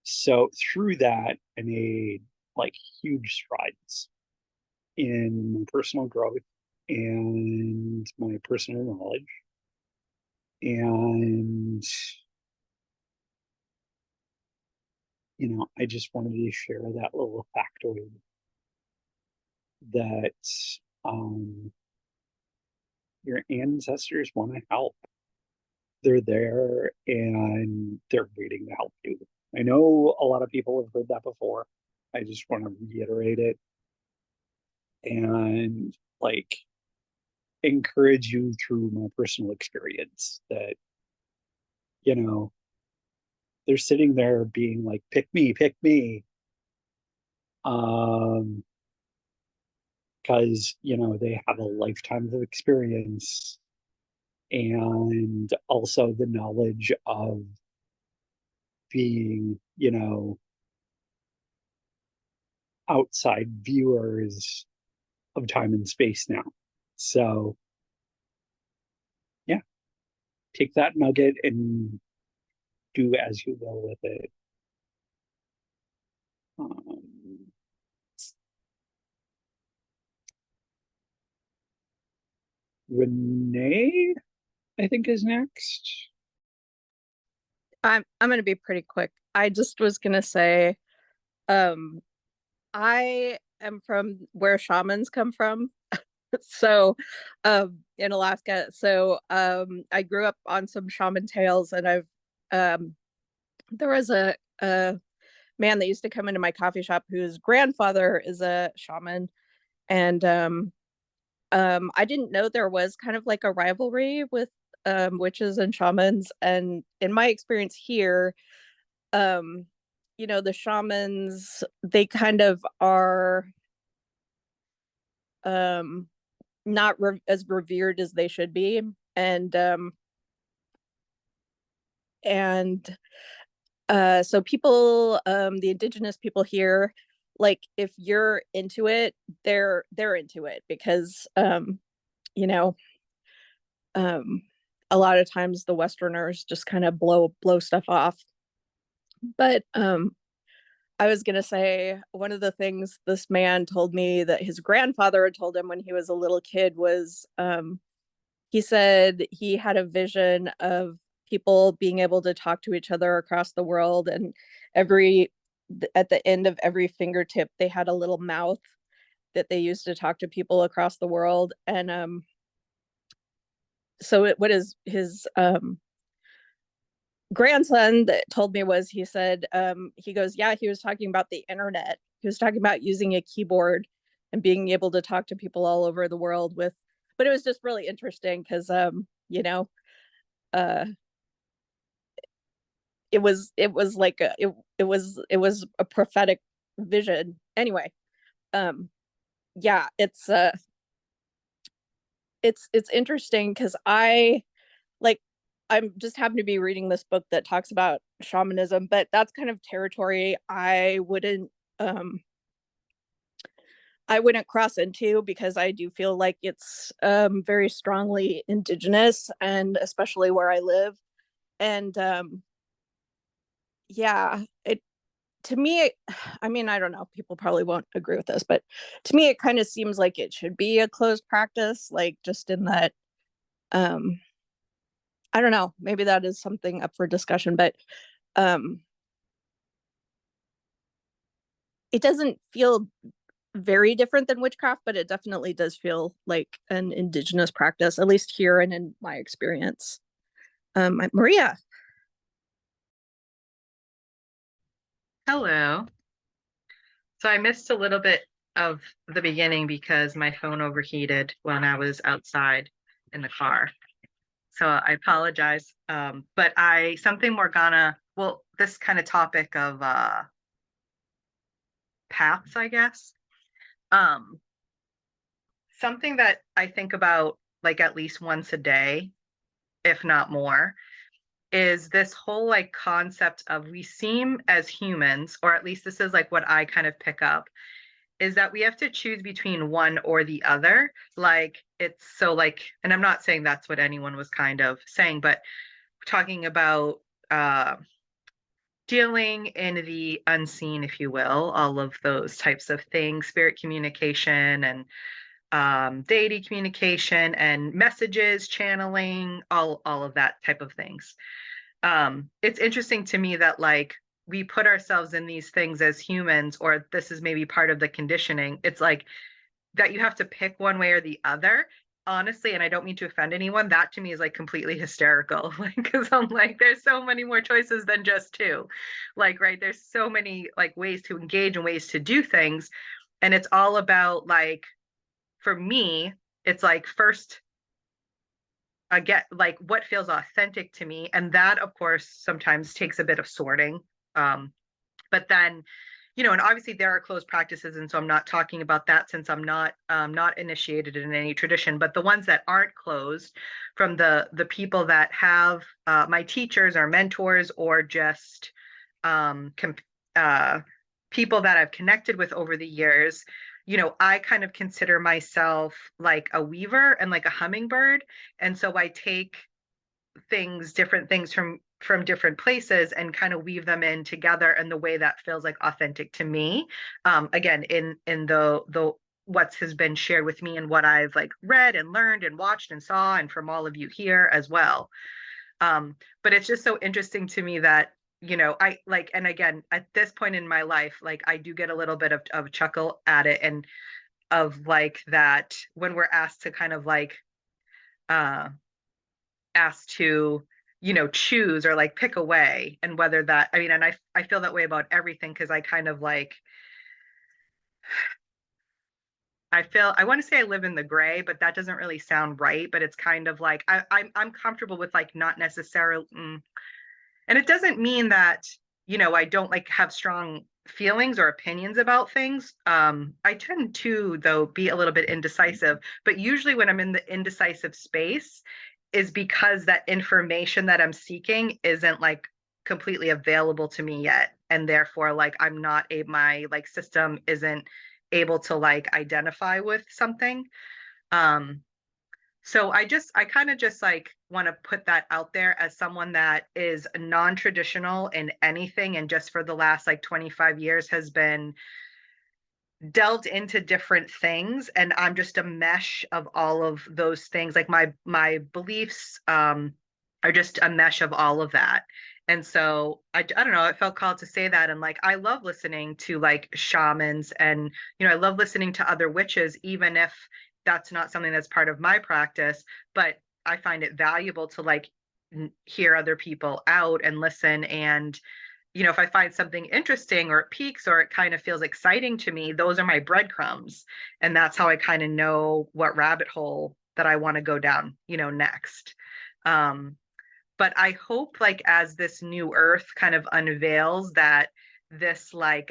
S8: so through that, I made like huge strides in my personal growth and my personal knowledge. And, you know, I just wanted to share that little factoid that your ancestors want to help. They're there and they're waiting to help you. I know a lot of people have heard that before. I just want to reiterate it and like encourage you through my personal experience that, you know, they're sitting there being like, pick me, pick me. Because, you know, they have a lifetime of experience and also the knowledge of being, you know, outside viewers of time and space now. So, yeah, take that nugget and do as you will with it. Renee, I think, is next.
S6: I'm gonna be pretty quick. I just was gonna say, I am from where shamans come from. So, in Alaska. So, I grew up on some shaman tales, and there was a man that used to come into my coffee shop whose grandfather is a shaman, and I didn't know there was kind of like a rivalry with witches and shamans, and in my experience here, you know, the shamans, they kind of are not as revered as they should be, and and so people, the indigenous people here, like if you're into it, they're into it because you know, um a lot of times the Westerners just kind of blow stuff off. But I was gonna say, one of the things this man told me that his grandfather had told him when he was a little kid was, he said he had a vision of people being able to talk to each other across the world, and every at the end of every fingertip they had a little mouth that they used to talk to people across the world. And so what is his grandson that told me was, he said, he goes, yeah, he was talking about the internet. He was talking about using a keyboard and being able to talk to people all over the world with, but it was just really interesting because you know, uh it was like it was a prophetic vision. Anyway, um yeah, it's interesting because like I'm just happen to be reading this book that talks about shamanism, but that's kind of territory um I wouldn't cross into, because I do feel like it's very strongly indigenous, and especially where I live. And yeah, it to me, I mean, I don't know, people probably won't agree with this, but to me it kind of seems like it should be a closed practice, like just in that, um I don't know, maybe that is something up for discussion, but um it doesn't feel very different than witchcraft, but it definitely does feel like an indigenous practice, at least here and in my experience. Maria.
S10: Hello. So I missed a little bit of the beginning because my phone overheated when I was outside in the car. So I apologize. But something Morgana, well, this kind of topic of paths, I guess. Um, Something that I think about like at least once a day if not more, is this whole like concept of we seem as humans, or at least this is like what I kind of pick up, is that we have to choose between one or the other. Like it's so like, and I'm not saying that's what anyone was kind of saying, but talking about dealing in the unseen, if you will, all of those types of things, spirit communication and deity communication and messages, channeling, all of that type of things. It's interesting to me that like we put ourselves in these things as humans, or this is maybe part of the conditioning. It's like that you have to pick one way or the other. Honestly, and I don't mean to offend anyone, that to me is like completely hysterical. Like, because I'm like, there's so many more choices than just two. Like, right, there's so many like ways to engage and ways to do things. And it's all about like, for me, it's like first I get like what feels authentic to me. And that, of course, sometimes takes a bit of sorting. But then, you know, and obviously there are closed practices, and so I'm not talking about that since I'm not initiated in any tradition. But the ones that aren't closed, from the people that have my teachers or mentors, or just people that I've connected with over the years, you know, I kind of consider myself like a weaver and like a hummingbird, and so I take different things from different places and kind of weave them in together in the way that feels like authentic to me. Again, in the what has been shared with me and what I've like read and learned and watched and saw, and from all of you here as well. But it's just so interesting to me that, you know, I like, and again, at this point in my life, like I do get a little bit of chuckle at it, and of like that when we're asked to kind of like asked to, you know, choose or like pick a way, and whether that, I mean, and I feel that way about everything, because I kind of like I want to say I live in the gray, but that doesn't really sound right. But it's kind of like I'm comfortable with like not necessarily, and it doesn't mean that, you know, I don't like have strong feelings or opinions about things. I tend to, though, be a little bit indecisive, but usually when I'm in the indecisive space is because that information that I'm seeking isn't like completely available to me yet. And therefore, like I'm not my like system isn't able to like identify with something. So I kind of just like want to put that out there as someone that is non-traditional in anything, and just for the last like 25 years has been delved into different things, and I'm just a mesh of all of those things. Like my beliefs are just a mesh of all of that. And so I don't know, I felt called to say that. And like I love listening to like shamans, and you know, I love listening to other witches, even if that's not something that's part of my practice. But I find it valuable to like hear other people out and listen. And you know, if I find something interesting or it piques or it kind of feels exciting to me, those are my breadcrumbs. And that's how I kind of know what rabbit hole that I want to go down, you know, next. But I hope like as this new earth kind of unveils that this like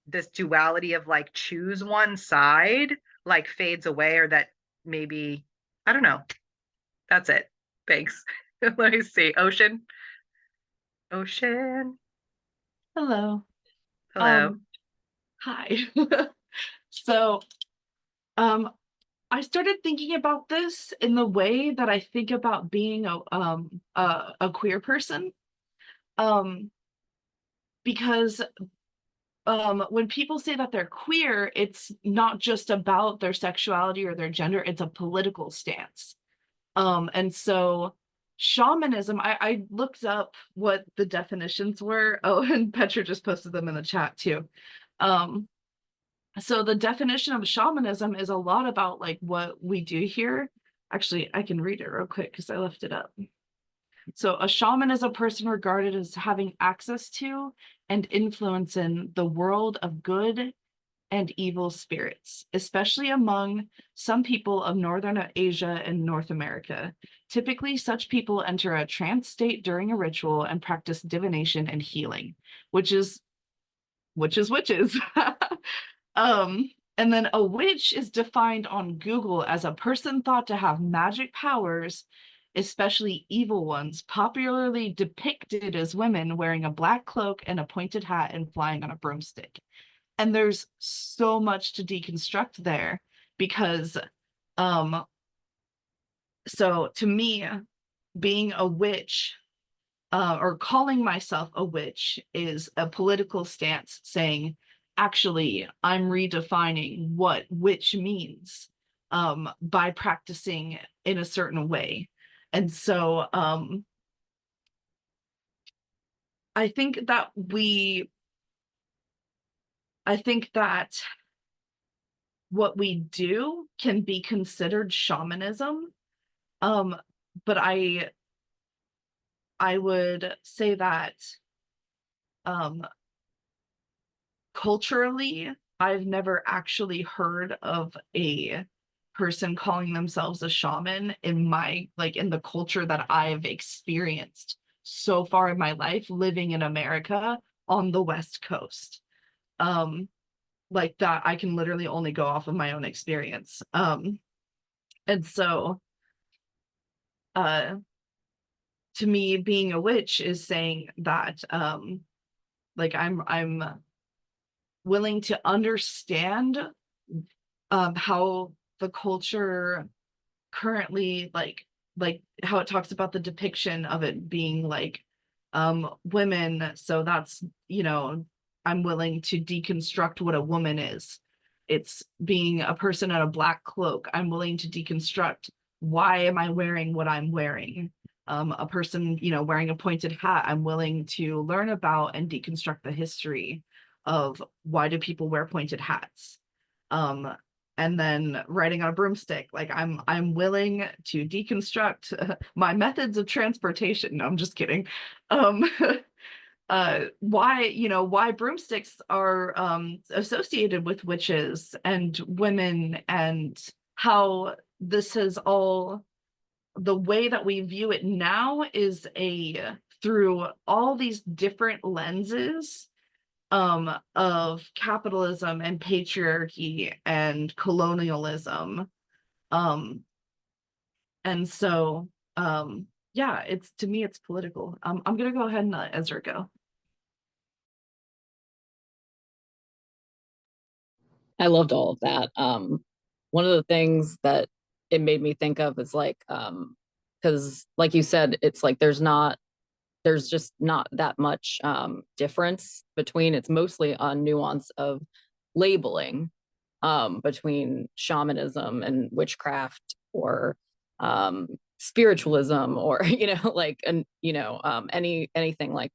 S10: this duality of like choose one side like fades away, or that maybe, I don't know. That's it. Thanks. Let me see. Ocean.
S1: Hello.
S10: Hello.
S1: Hi. So, I started thinking about this in the way that I think about being a queer person. Because when people say that they're queer, it's not just about their sexuality or their gender, it's a political stance. And so shamanism, I looked up what the definitions were. Oh, and Petra just posted them in the chat too. So the definition of shamanism is a lot about like what we do here. Actually, I can read it real quick because I left it up. So a shaman is a person regarded as having access to and influence in the world of good and evil spirits, especially among some people of Northern Asia and North America. Typically, such people enter a trance state during a ritual and practice divination and healing, which is witches. And then a witch is defined on Google as a person thought to have magic powers especially evil ones, popularly depicted as women wearing a black cloak and a pointed hat and flying on a broomstick. And there's so much to deconstruct there because so to me, being a witch or calling myself a witch is a political stance saying, actually, I'm redefining what witch means by practicing in a certain way. And so I think that what we do can be considered shamanism. But I would say that culturally, I've never actually heard of a person calling themselves a shaman in the culture that I've experienced so far in my life living in America on the West Coast. Like that, I can literally only go off of my own experience. And so to me, being a witch is saying that like I'm willing to understand how the culture currently like how it talks about the depiction of it being like women. So that's, I'm willing to deconstruct what a woman is. It's being a person in a black cloak. I'm willing to deconstruct why am I wearing what I'm wearing. A person, wearing a pointed hat, I'm willing to learn about and deconstruct the history of why do people wear pointed hats. And then riding on a broomstick, like I'm willing to deconstruct my methods of transportation. No, I'm just kidding. Why broomsticks are associated with witches and women, and how this is all, the way that we view it now is through all these different lenses of capitalism and patriarchy and colonialism. And so yeah, to me it's political. I'm gonna go ahead and let Ezra go.
S9: I loved all of that. One of the things that it made me think of is like, because like you said, it's like there's just not that much difference between, it's mostly a nuance of labeling between shamanism and witchcraft, or spiritualism, or anything like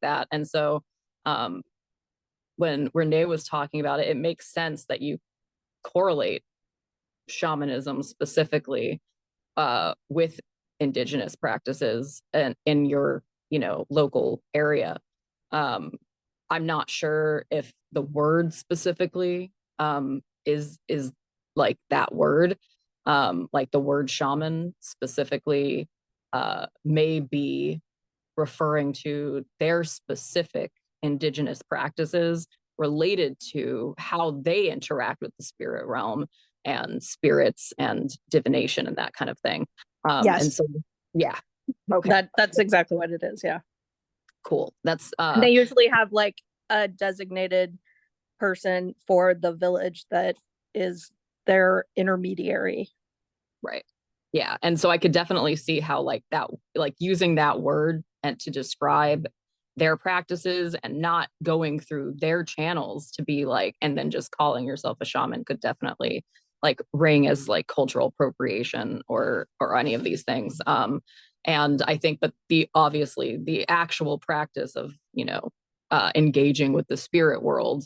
S9: that. And so when Renee was talking about it, it makes sense that you correlate shamanism specifically with indigenous practices and in your local area. I'm not sure if the word specifically is like that word, like the word shaman specifically may be referring to their specific indigenous practices related to how they interact with the spirit realm and spirits and divination and that kind of thing.
S6: Yes.
S9: And so, yeah. Okay.
S6: That's exactly what it is. Yeah.
S9: Cool. That's
S6: they usually have like a designated person for the village that is their intermediary.
S9: Right. Yeah. And so I could definitely see how like that, like using that word and to describe their practices and not going through their channels to be like, and then just calling yourself a shaman could definitely like ring as like cultural appropriation or any of these things. And I think, but obviously the actual practice of, engaging with the spirit world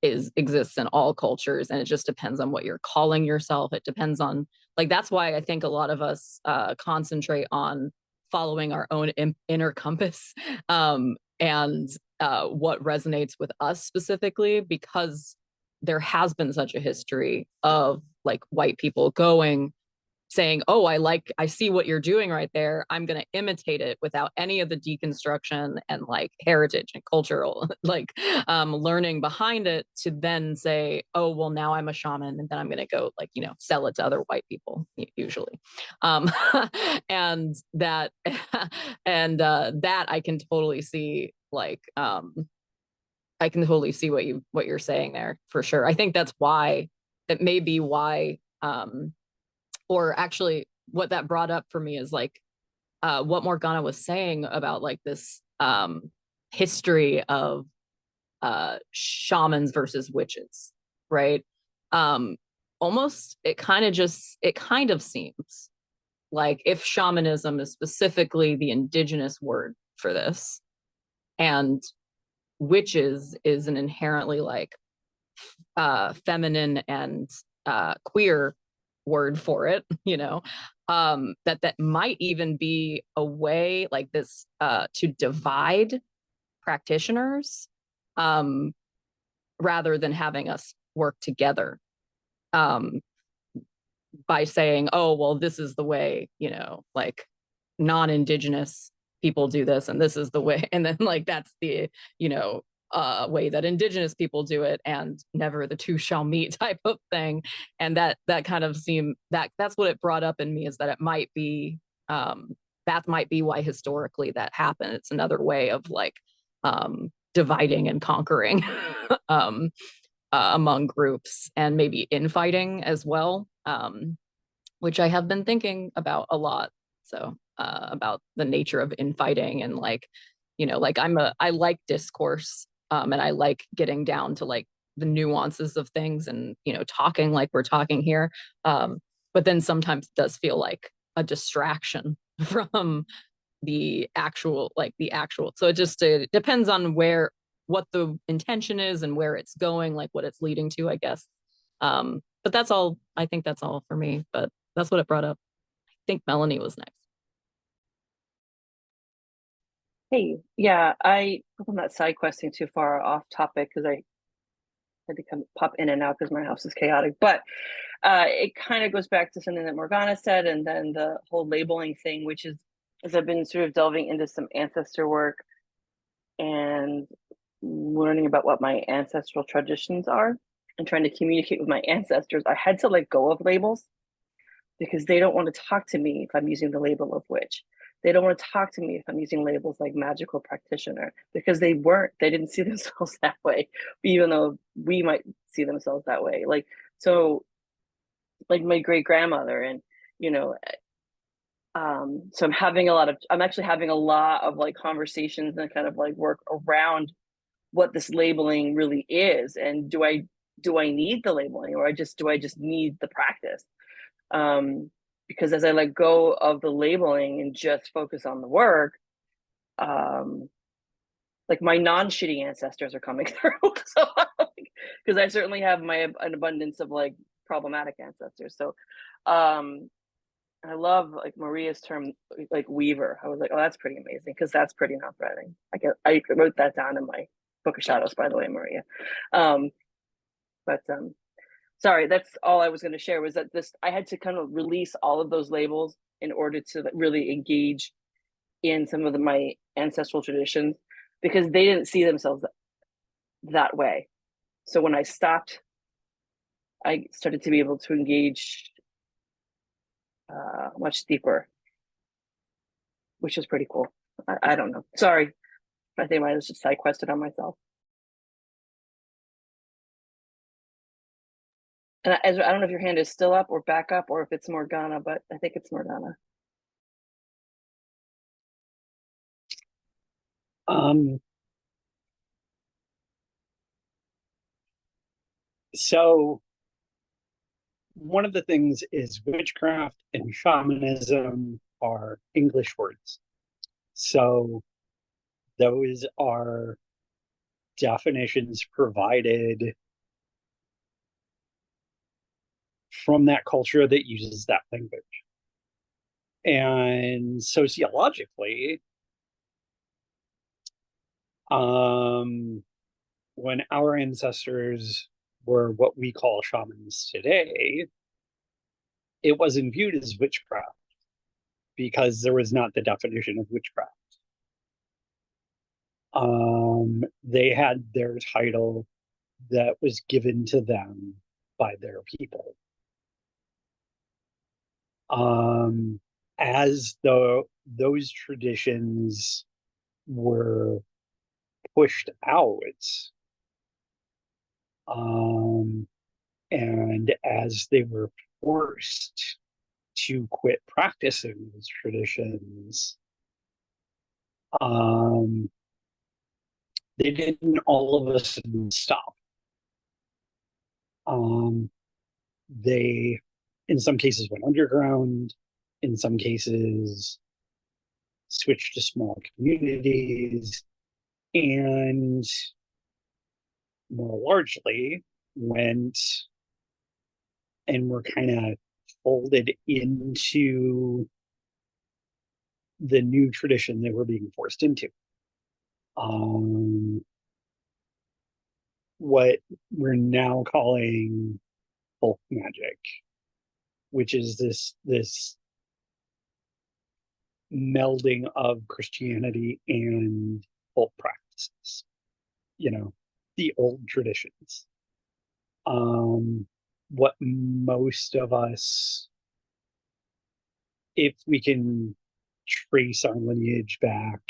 S9: exists in all cultures, and it just depends on what you're calling yourself. It depends on, like, that's why I think a lot of us concentrate on following our own inner compass and what resonates with us specifically, because there has been such a history of like white people going saying, oh, I see what you're doing right there. I'm going to imitate it without any of the deconstruction and like heritage and cultural like learning behind it, to then say, oh, well, now I'm a shaman, and then I'm going to go like, sell it to other white people usually. And that, that I can totally see, like, I can totally see what you're saying there for sure. I think that's why, it may be why, or actually what that brought up for me is like, what Morgana was saying about like this history of shamans versus witches, right? Almost it kind of seems like if shamanism is specifically the indigenous word for this, and witches is an inherently like feminine and queer word for it, that might even be a way like this to divide practitioners, rather than having us work together, by saying, oh, well, this is the way, like non-indigenous people do this, and this is the way, and then like that's the way that indigenous people do it, and never the two shall meet type of thing. And that kind of that's what it brought up in me, is that it might be, that might be why historically that happened. It's another way of like dividing and conquering among groups, and maybe infighting as well, which I have been thinking about a lot. So about the nature of infighting, and like, like I like discourse, and I like getting down to like the nuances of things, and talking like we're talking here, but then sometimes it does feel like a distraction from the actual. So it depends on what the intention is and where it's going, like what it's leading to, I guess. But that's all. I think that's all for me, but that's what it brought up. I think Melanie was next.
S7: Hey, yeah, I hope I'm not side questing too far off topic, because I had to pop in and out because my house is chaotic. But it kind of goes back to something that Morgana said, and then the whole labeling thing, which is, as I've been sort of delving into some ancestor work and learning about what my ancestral traditions are and trying to communicate with my ancestors, I had to let go of labels, because they don't want to talk to me if I'm using the label of witch. They don't want to talk to me if I'm using labels like magical practitioner, because they didn't see themselves that way, even though we might see themselves that way. Like, so like my great grandmother, and, so I'm actually having a lot of like conversations and kind of like work around what this labeling really is. And do I need the labeling, or do I just need the practice? Because as I let go of the labeling and just focus on the work, like my non-shitty ancestors are coming through. So, because I certainly have an abundance of like problematic ancestors. So, I love like Maria's term, like weaver. I was like, oh, that's pretty amazing, because that's pretty non-threatening. I wrote that down in my book of shadows, by the way, Maria. But sorry, that's all I was going to share, was that I had to kind of release all of those labels in order to really engage in some of my ancestral traditions, because they didn't see themselves that way. So when I stopped, I started to be able to engage much deeper, which was pretty cool. I don't know. Sorry. I think I was just side quested on myself. And I don't know if your hand is still up or back up, or if it's Morgana, but I think it's Morgana.
S8: So one of the things is witchcraft and shamanism are English words. So those are definitions provided from that culture that uses that language. And sociologically, when our ancestors were what we call shamans today, it wasn't viewed as witchcraft because there was not the definition of witchcraft. They had their title that was given to them by their people. As those traditions were pushed out, and as they were forced to quit practicing those traditions, they didn't all of a sudden stop. They, in some cases, went underground. In some cases, switched to small communities, and more largely went and were kind of folded into the new tradition they were being forced into. What we're now calling folk magic, which is this melding of Christianity and folk practices, the old traditions. What most of us, if we can trace our lineage back,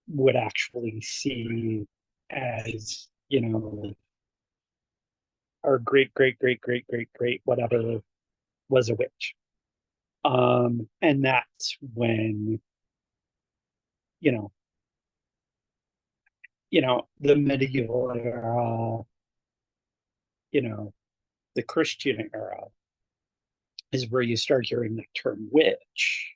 S8: would actually see as, our great, great, great, great, great, great, whatever was a witch. And that's when, the medieval era, the Christian era is where you start hearing the term witch.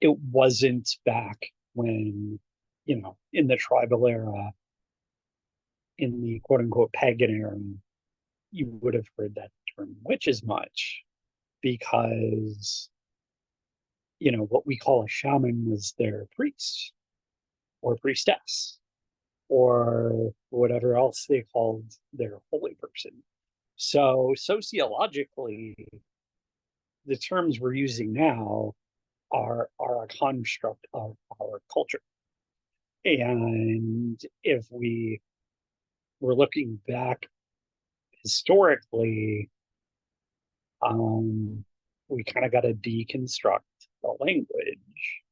S8: It wasn't back when, in the tribal era, in the quote unquote pagan era, you would have heard that term witch as much because, what we call a shaman was their priest or priestess or whatever else they called their holy person. So sociologically, the terms we're using now are a construct of our culture. And if we were looking back historically, we kind of got to deconstruct the language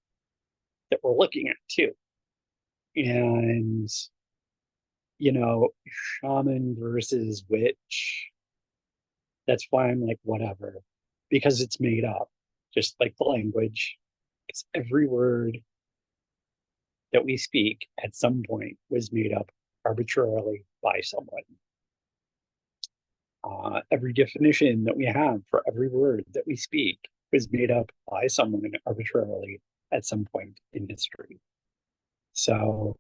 S8: that we're looking at too. And, shaman versus witch, that's why I'm like, whatever, because it's made up, just like the language. It's every word that we speak at some point was made up arbitrarily by someone. Every definition that we have for every word that we speak was made up by someone arbitrarily at some point in history. So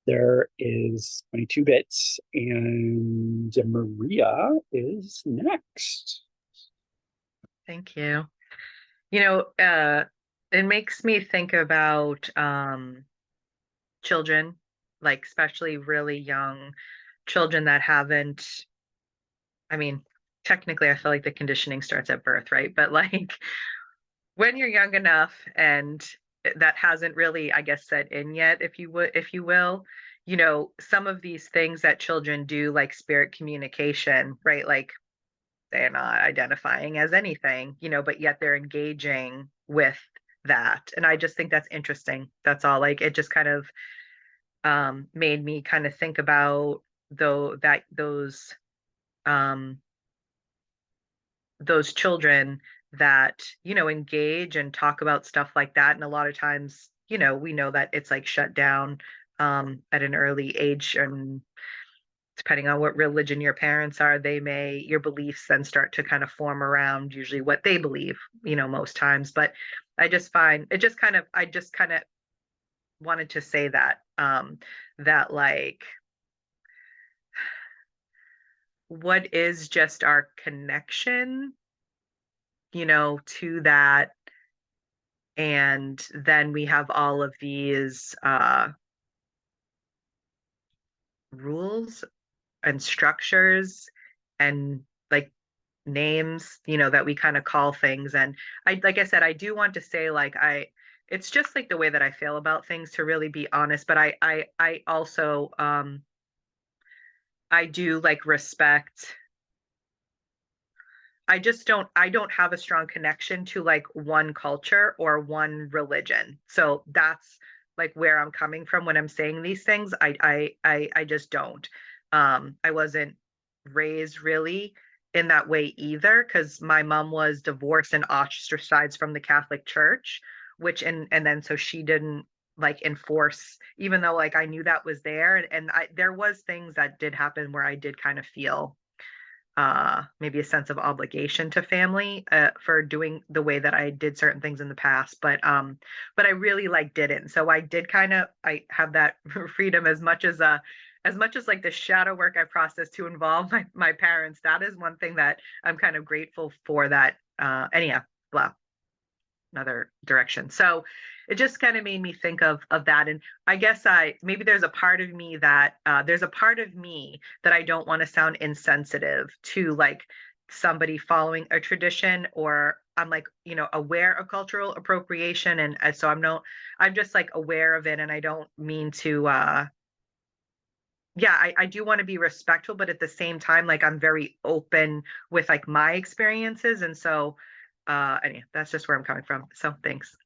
S8: there is 22 bits, and Maria is next.
S10: Thank you. It makes me think about children, like especially really young children that haven't, technically I feel like the conditioning starts at birth, right? But like when you're young enough and that hasn't really, I guess, set in yet, if you will, some of these things that children do, like spirit communication, right? Like they're not identifying as anything, but yet they're engaging with that. And I just think that's interesting. That's all. Like it just kind of made me kind of think about those children that, engage and talk about stuff like that. And a lot of times, we know that it's like shut down at an early age, and depending on what religion your parents are, your beliefs then start to kind of form around usually what they believe, most times. But I just kind of wanted to say that, that like, what is just our connection, to that. And then we have all of these rules and structures and like names, that we kind of call things. And like I said, I do want to say, like, it's just like the way that I feel about things, to really be honest. But I also, I do like respect. I don't have a strong connection to like one culture or one religion. So that's like where I'm coming from when I'm saying these things. I just don't. I wasn't raised really in that way either, because my mom was divorced and ostracized from the Catholic Church, and then so she didn't like enforce, even though like I knew that was there. And there was things that did happen where I did kind of feel maybe a sense of obligation to family for doing the way that I did certain things in the past, but I really like didn't. So I did I have that freedom as much as like the shadow work I processed to involve my parents. That is one thing that I'm kind of grateful for, that anyhow, blah, another direction. So it just kind of made me think of that. And I guess maybe there's a part of me that I don't want to sound insensitive to like somebody following a tradition, or I'm like, aware of cultural appropriation. And so I'm just like aware of it. And I don't mean to, yeah, I do want to be respectful, but at the same time, like I'm very open with like my experiences. And so, anyway, that's just where I'm coming from. So thanks.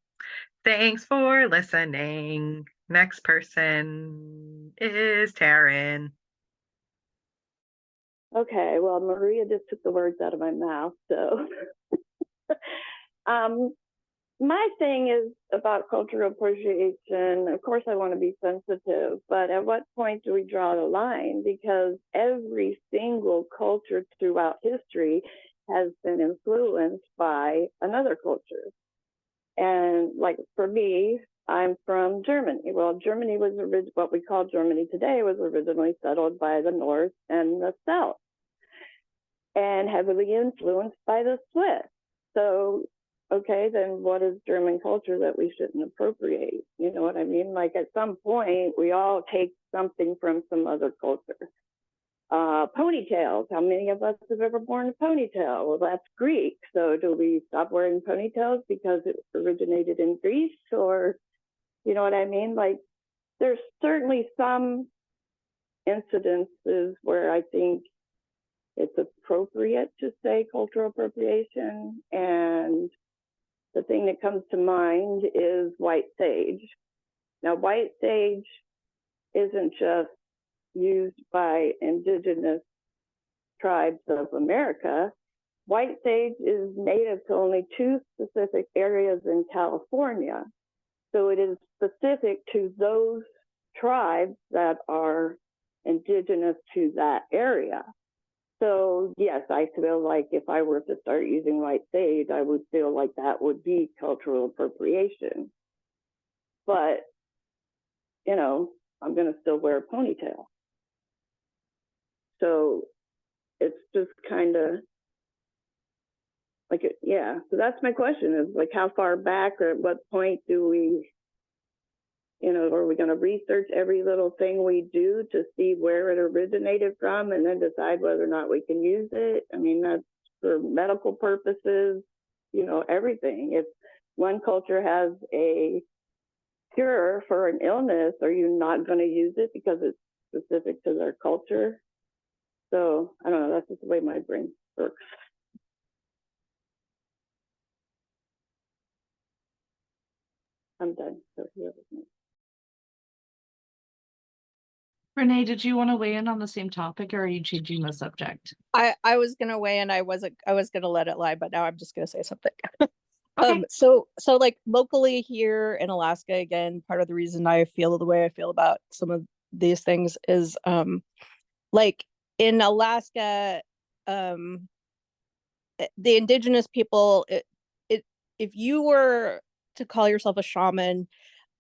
S10: Thanks for listening. Next person is Taryn.
S11: Okay, well, Maria just took the words out of my mouth. So my thing is about cultural appreciation. Of course, I want to be sensitive, but at what point do we draw the line? Because every single culture throughout history has been influenced by another culture. And like for me, I'm from Germany. Well, Germany was what we call Germany today was originally settled by the North and the South, and heavily influenced by the Swiss. So, okay, then what is German culture that we shouldn't appropriate? You know what I mean? Like at some point, we all take something from some other culture. Ponytails. How many of us have ever worn a ponytail? Well, that's Greek. So do we stop wearing ponytails because it originated in Greece? Or, you know what I mean? Like, there's certainly some incidences where I think it's appropriate to say cultural appropriation. And the thing that comes to mind is white sage. Now, white sage isn't just used by indigenous tribes of America. White sage is native to only 2 specific areas in California. So it is specific to those tribes that are indigenous to that area. So yes, I feel like if I were to start using white sage, I would feel like that would be cultural appropriation. But, I'm going to still wear a ponytail. So it's just kind of like, yeah. So that's my question is like, how far back or at what point do we, are we going to research every little thing we do to see where it originated from and then decide whether or not we can use it? I mean, that's for medical purposes, everything. If one culture has a cure for an illness, are you not going to use it because it's specific to their culture? So I don't know, that's just the way my brain works. I'm done. So here with me.
S1: Renee, did you want to weigh in on the same topic, or are you changing the subject?
S6: I was gonna weigh in. I was gonna let it lie, but now I'm just gonna say something.
S1: Okay.
S6: So like locally here in Alaska, again, part of the reason I feel the way I feel about some of these things is like in Alaska, the indigenous people, if you were to call yourself a shaman,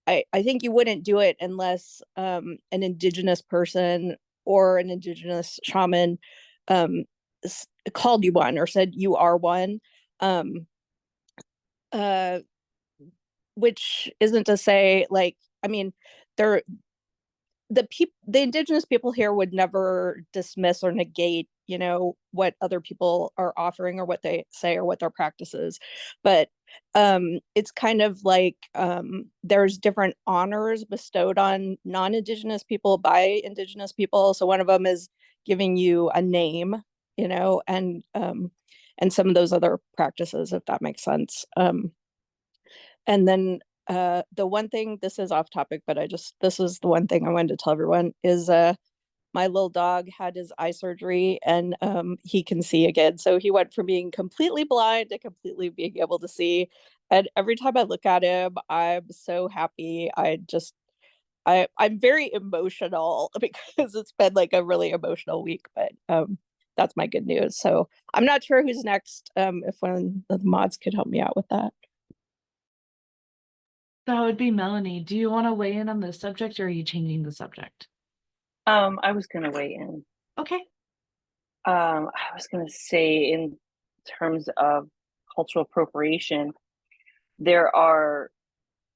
S6: I think you wouldn't do it unless an indigenous person or an indigenous shaman called you one or said you are one. Which isn't to say like, I mean, the indigenous people here would never dismiss or negate, you know, what other people are offering or what they say or what their practice is. But it's kind of like there's different honors bestowed on non-indigenous people by indigenous people. So one of them is giving you a name, you know, and some of those other practices, if that makes sense. And then the one thing, this is off topic, but this is the one thing I wanted to tell everyone is my little dog had his eye surgery and he can see again. So he went from being completely blind to completely being able to see. And every time I look at him, I'm so happy. I'm very emotional because it's been like a really emotional week, but that's my good news. So I'm not sure who's next. If one of the mods could help me out with that.
S1: That would be Melanie. Do you want to weigh in on this subject, or are you changing the subject?
S7: I was gonna weigh in.
S1: Okay.
S7: I was gonna say in terms of cultural appropriation, there's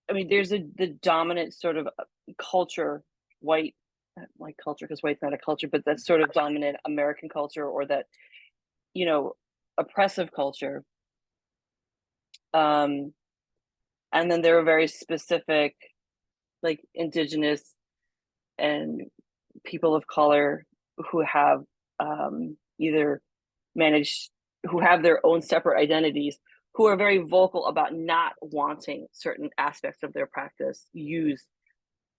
S7: the dominant sort of culture, white culture, because white's not a culture, but that sort of dominant American culture, or that, you know, oppressive culture. And then there are very specific, like, indigenous and people of color who have either managed, who have their own separate identities, who are very vocal about not wanting certain aspects of their practice used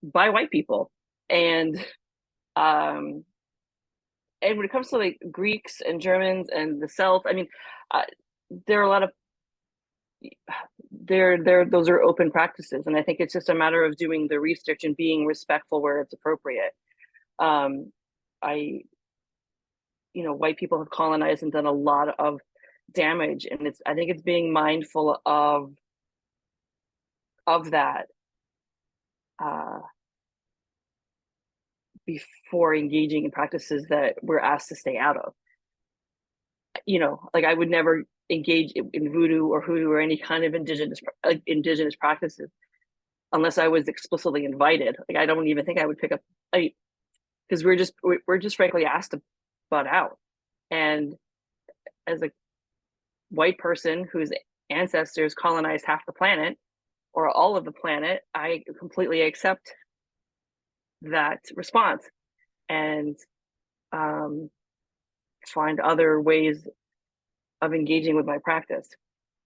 S7: by white people. And when it comes to like Greeks and Germans and the Celts, I mean, there are a lot of those are open practices, and I think it's just a matter of doing the research and being respectful where it's appropriate. White people have colonized and done a lot of damage, and I think it's being mindful of that before engaging in practices that we're asked to stay out of. Like I would never engage in voodoo or hoodoo or any kind of indigenous practices unless I was explicitly invited. Like I don't even think I would pick up, because we're just frankly asked to butt out. And as a white person whose ancestors colonized half the planet or all of the planet, I completely accept that response and find other ways of engaging with my practice.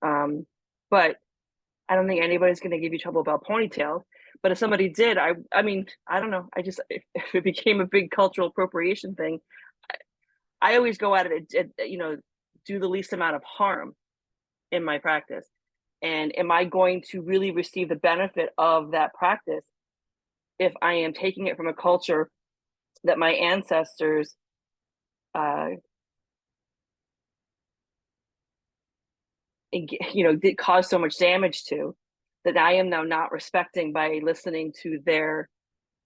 S7: But I don't think anybody's going to give you trouble about ponytails. But if somebody did, I mean, I don't know. If it became a big cultural appropriation thing, I always go at it, do the least amount of harm in my practice. And am I going to really receive the benefit of that practice if I am taking it from a culture that my ancestors did cause so much damage to, that I am now not respecting by listening to their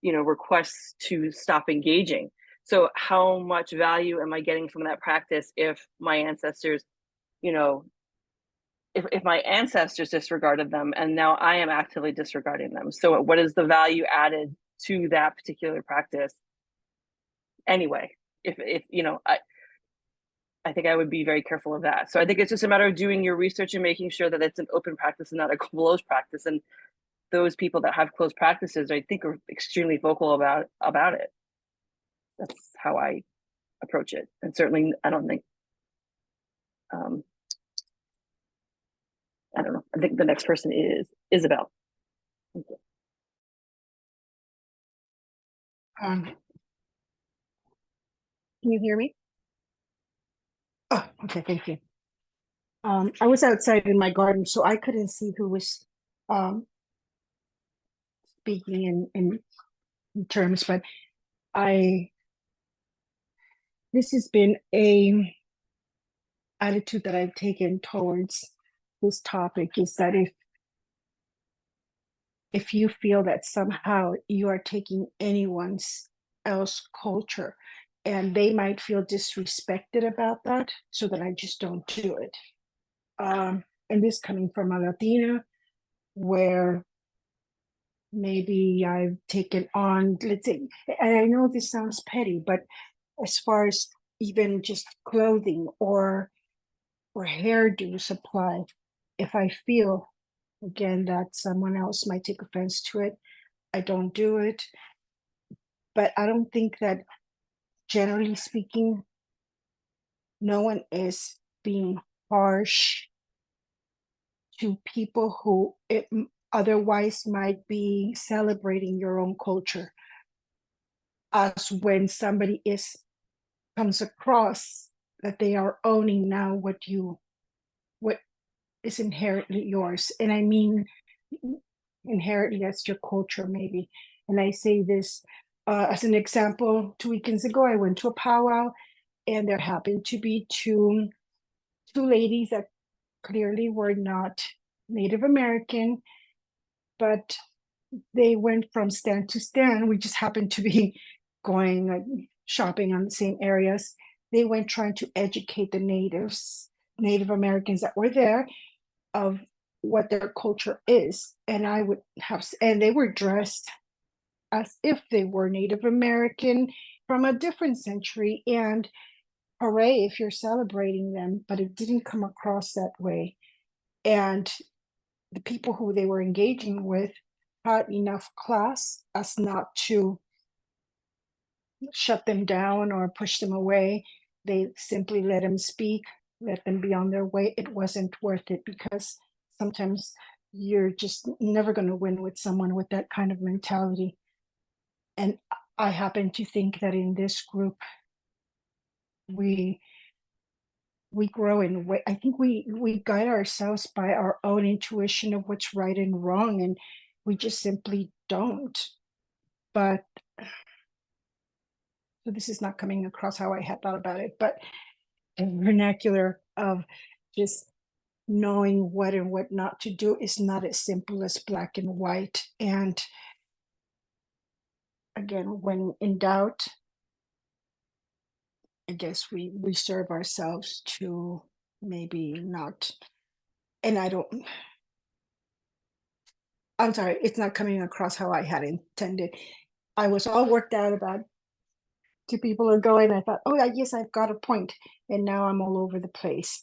S7: requests to stop engaging? So how much value am I getting from that practice if my ancestors, if my ancestors disregarded them and now I am actively disregarding them? So what is the value added to that particular practice anyway? I think I would be very careful of that. So I think it's just a matter of doing your research and making sure that it's an open practice and not a closed practice. And those people that have closed practices, I think, are extremely vocal about it. That's how I approach it. And certainly, I don't think, I don't know. I think the next person is Isabel. Thank you.
S12: Can you hear me? Oh, okay, thank you. I was outside in my garden, so I couldn't see who was speaking in terms, but this has been a attitude that I've taken towards this topic, is that if you feel that somehow you are taking anyone's else culture and they might feel disrespected about that, so that I just don't do it. And this coming from a Latina, where maybe I've taken on, let's say, and I know this sounds petty, but as far as even just clothing or hairdo supply, if I feel again that someone else might take offense to it, I don't do it. But I don't think that, generally speaking, no one is being harsh to people who otherwise might be celebrating your own culture. As when somebody comes across that they are owning now what is inherently yours. And I mean, inherently, that's your culture, maybe. And I say this as an example. 2 weekends ago, I went to a powwow, and there happened to be two ladies that clearly were not Native American, but they went from stand to stand. We just happened to be going shopping on the same areas. They went trying to educate the Native Americans that were there of what their culture is. And and they were dressed as if they were Native American from a different century. And hooray if you're celebrating them, but it didn't come across that way. And the people who they were engaging with had enough class as not to shut them down or push them away. They simply let them speak, let them be on their way. It wasn't worth it, because sometimes you're just never going to win with someone with that kind of mentality. And I happen to think that in this group, we grow in way. I think we guide ourselves by our own intuition of what's right and wrong, and we just simply don't. But so this is not coming across how I had thought about it, but a vernacular of just knowing what and what not to do is not as simple as black and white. And again, when in doubt, I guess we serve ourselves to maybe not. And I'm sorry, it's not coming across how I had intended. I was all worked out about 2 people ago, and I thought, oh, yes, I've got a point. And now I'm all over the place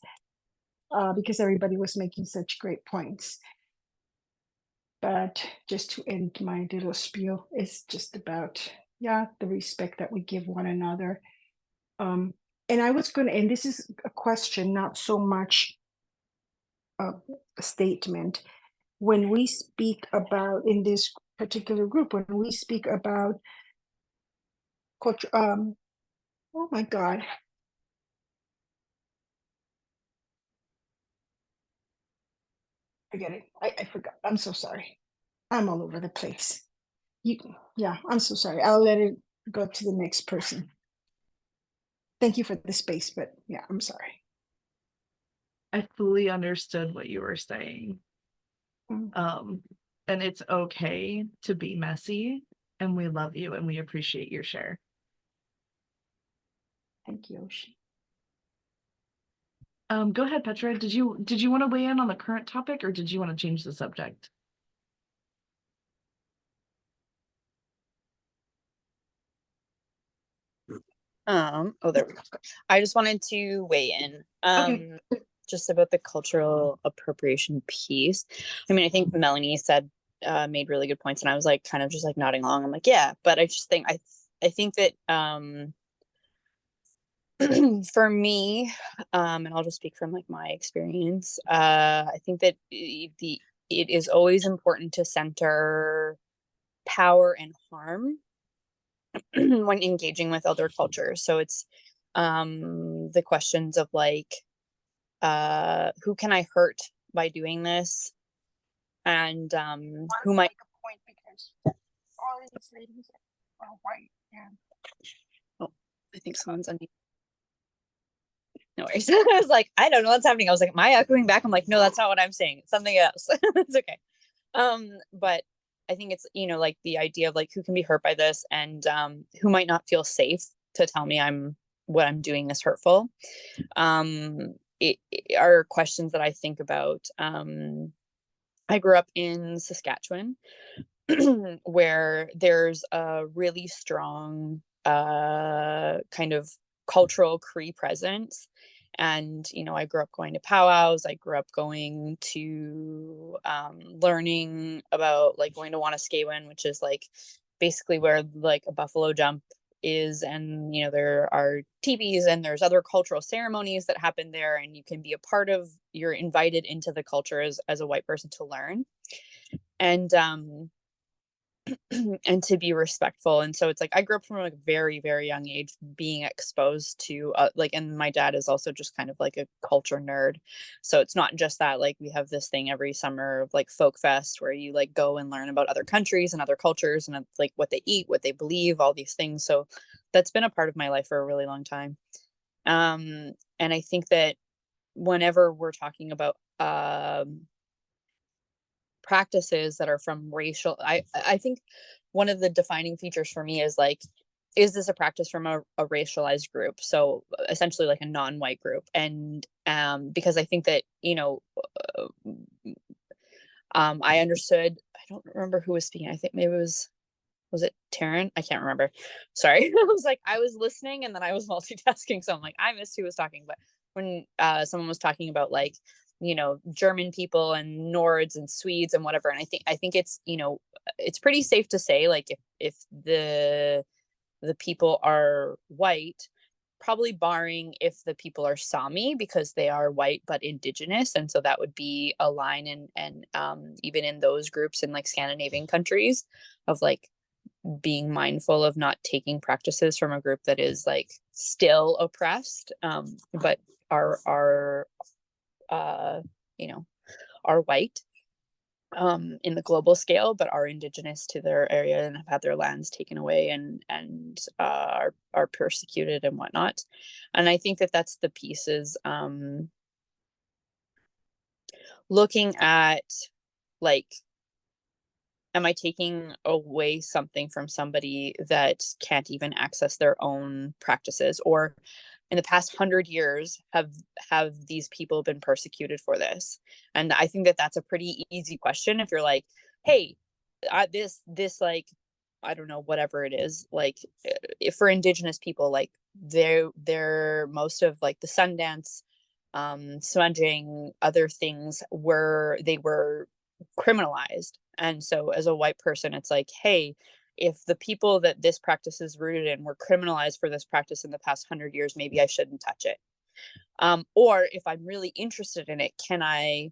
S12: because everybody was making such great points. But just to end my little spiel, it's just about, the respect that we give one another. And I was going to, and this is a question, not so much a statement. When we speak about, in this particular group, when we speak about culture, oh my God. Forget it. I forgot. I'm so sorry. I'm all over the place. I'm so sorry. I'll let it go to the next person. Thank you for the space, but yeah, I'm sorry.
S1: I fully understood what you were saying. And it's okay to be messy, and we love you and we appreciate your share.
S12: Thank you, Oshi.
S1: Go ahead, Petra. Did you want to weigh in on the current topic, or did you want to change the subject?
S13: There we go. I just wanted to weigh in.
S1: Okay.
S13: Just about the cultural appropriation piece. I mean, I think Melanie made really good points, and I was like kind of just like nodding along. I'm like, yeah, but I just think I think that for me, and I'll just speak from like my experience, I think that it is always important to center power and harm when engaging with other cultures. So it's the questions of like, who can I hurt by doing this, and who might
S12: make a point, because all these ladies are white.
S13: Oh, I think someone's on. No worries. I was like, I don't know what's happening. I was like, am I echoing back? I'm like, no, that's not what I'm saying. It's something else. It's okay. But I think it's, like the idea of like who can be hurt by this, and who might not feel safe to tell me what I'm doing is hurtful. It are questions that I think about I grew up in Saskatchewan, where there's a really strong kind of cultural Cree presence. And, you know, I grew up going to powwows. I grew up going to learning about like going to Wanaskewin, which is like basically where like a buffalo jump is. And, you know, there are teepees and there's other cultural ceremonies that happen there. And you can be a part of, you're invited into the culture as a white person to learn. And and to be respectful. And so it's like I grew up from like a very, very young age being exposed to like, and my dad is also just kind of like a culture nerd. So it's not just that, like we have this thing every summer of like folk fest where you like go and learn about other countries and other cultures and like what they eat, what they believe, all these things. So that's been a part of my life for a really long time. And I think that whenever we're talking about practices that are from racial, I think one of the defining features for me is like, is this a practice from a racialized group? So essentially like a non-white group. And because I think that, you know, I understood, I don't remember who was speaking. I think maybe it was it Taryn? I can't remember. Sorry. I was like, I was listening and then I was multitasking. So I'm like, I missed who was talking. But when someone was talking about like, you know, German people and Nords and Swedes and whatever. And I think it's, you know, it's pretty safe to say like if the people are white, probably barring if the people are Sami because they are white but indigenous, and so that would be a line and even in those groups in like Scandinavian countries of like being mindful of not taking practices from a group that is like still oppressed, but are you know, are white in the global scale, but are indigenous to their area and have had their lands taken away and are persecuted and whatnot. And I think that that's the pieces looking at like, am I taking away something from somebody that can't even access their own practices? Or in the past 100 years, have these people been persecuted for this? And I think that that's a pretty easy question. If you're like, hey, this like, I don't know, whatever it is, like if for indigenous people, like they're most of like the Sundance, smudging, other things were criminalized. And so as a white person, it's like, hey, if the people that this practice is rooted in were criminalized for this practice in the past 100 years, maybe I shouldn't touch it. Or if I'm really interested in it, can I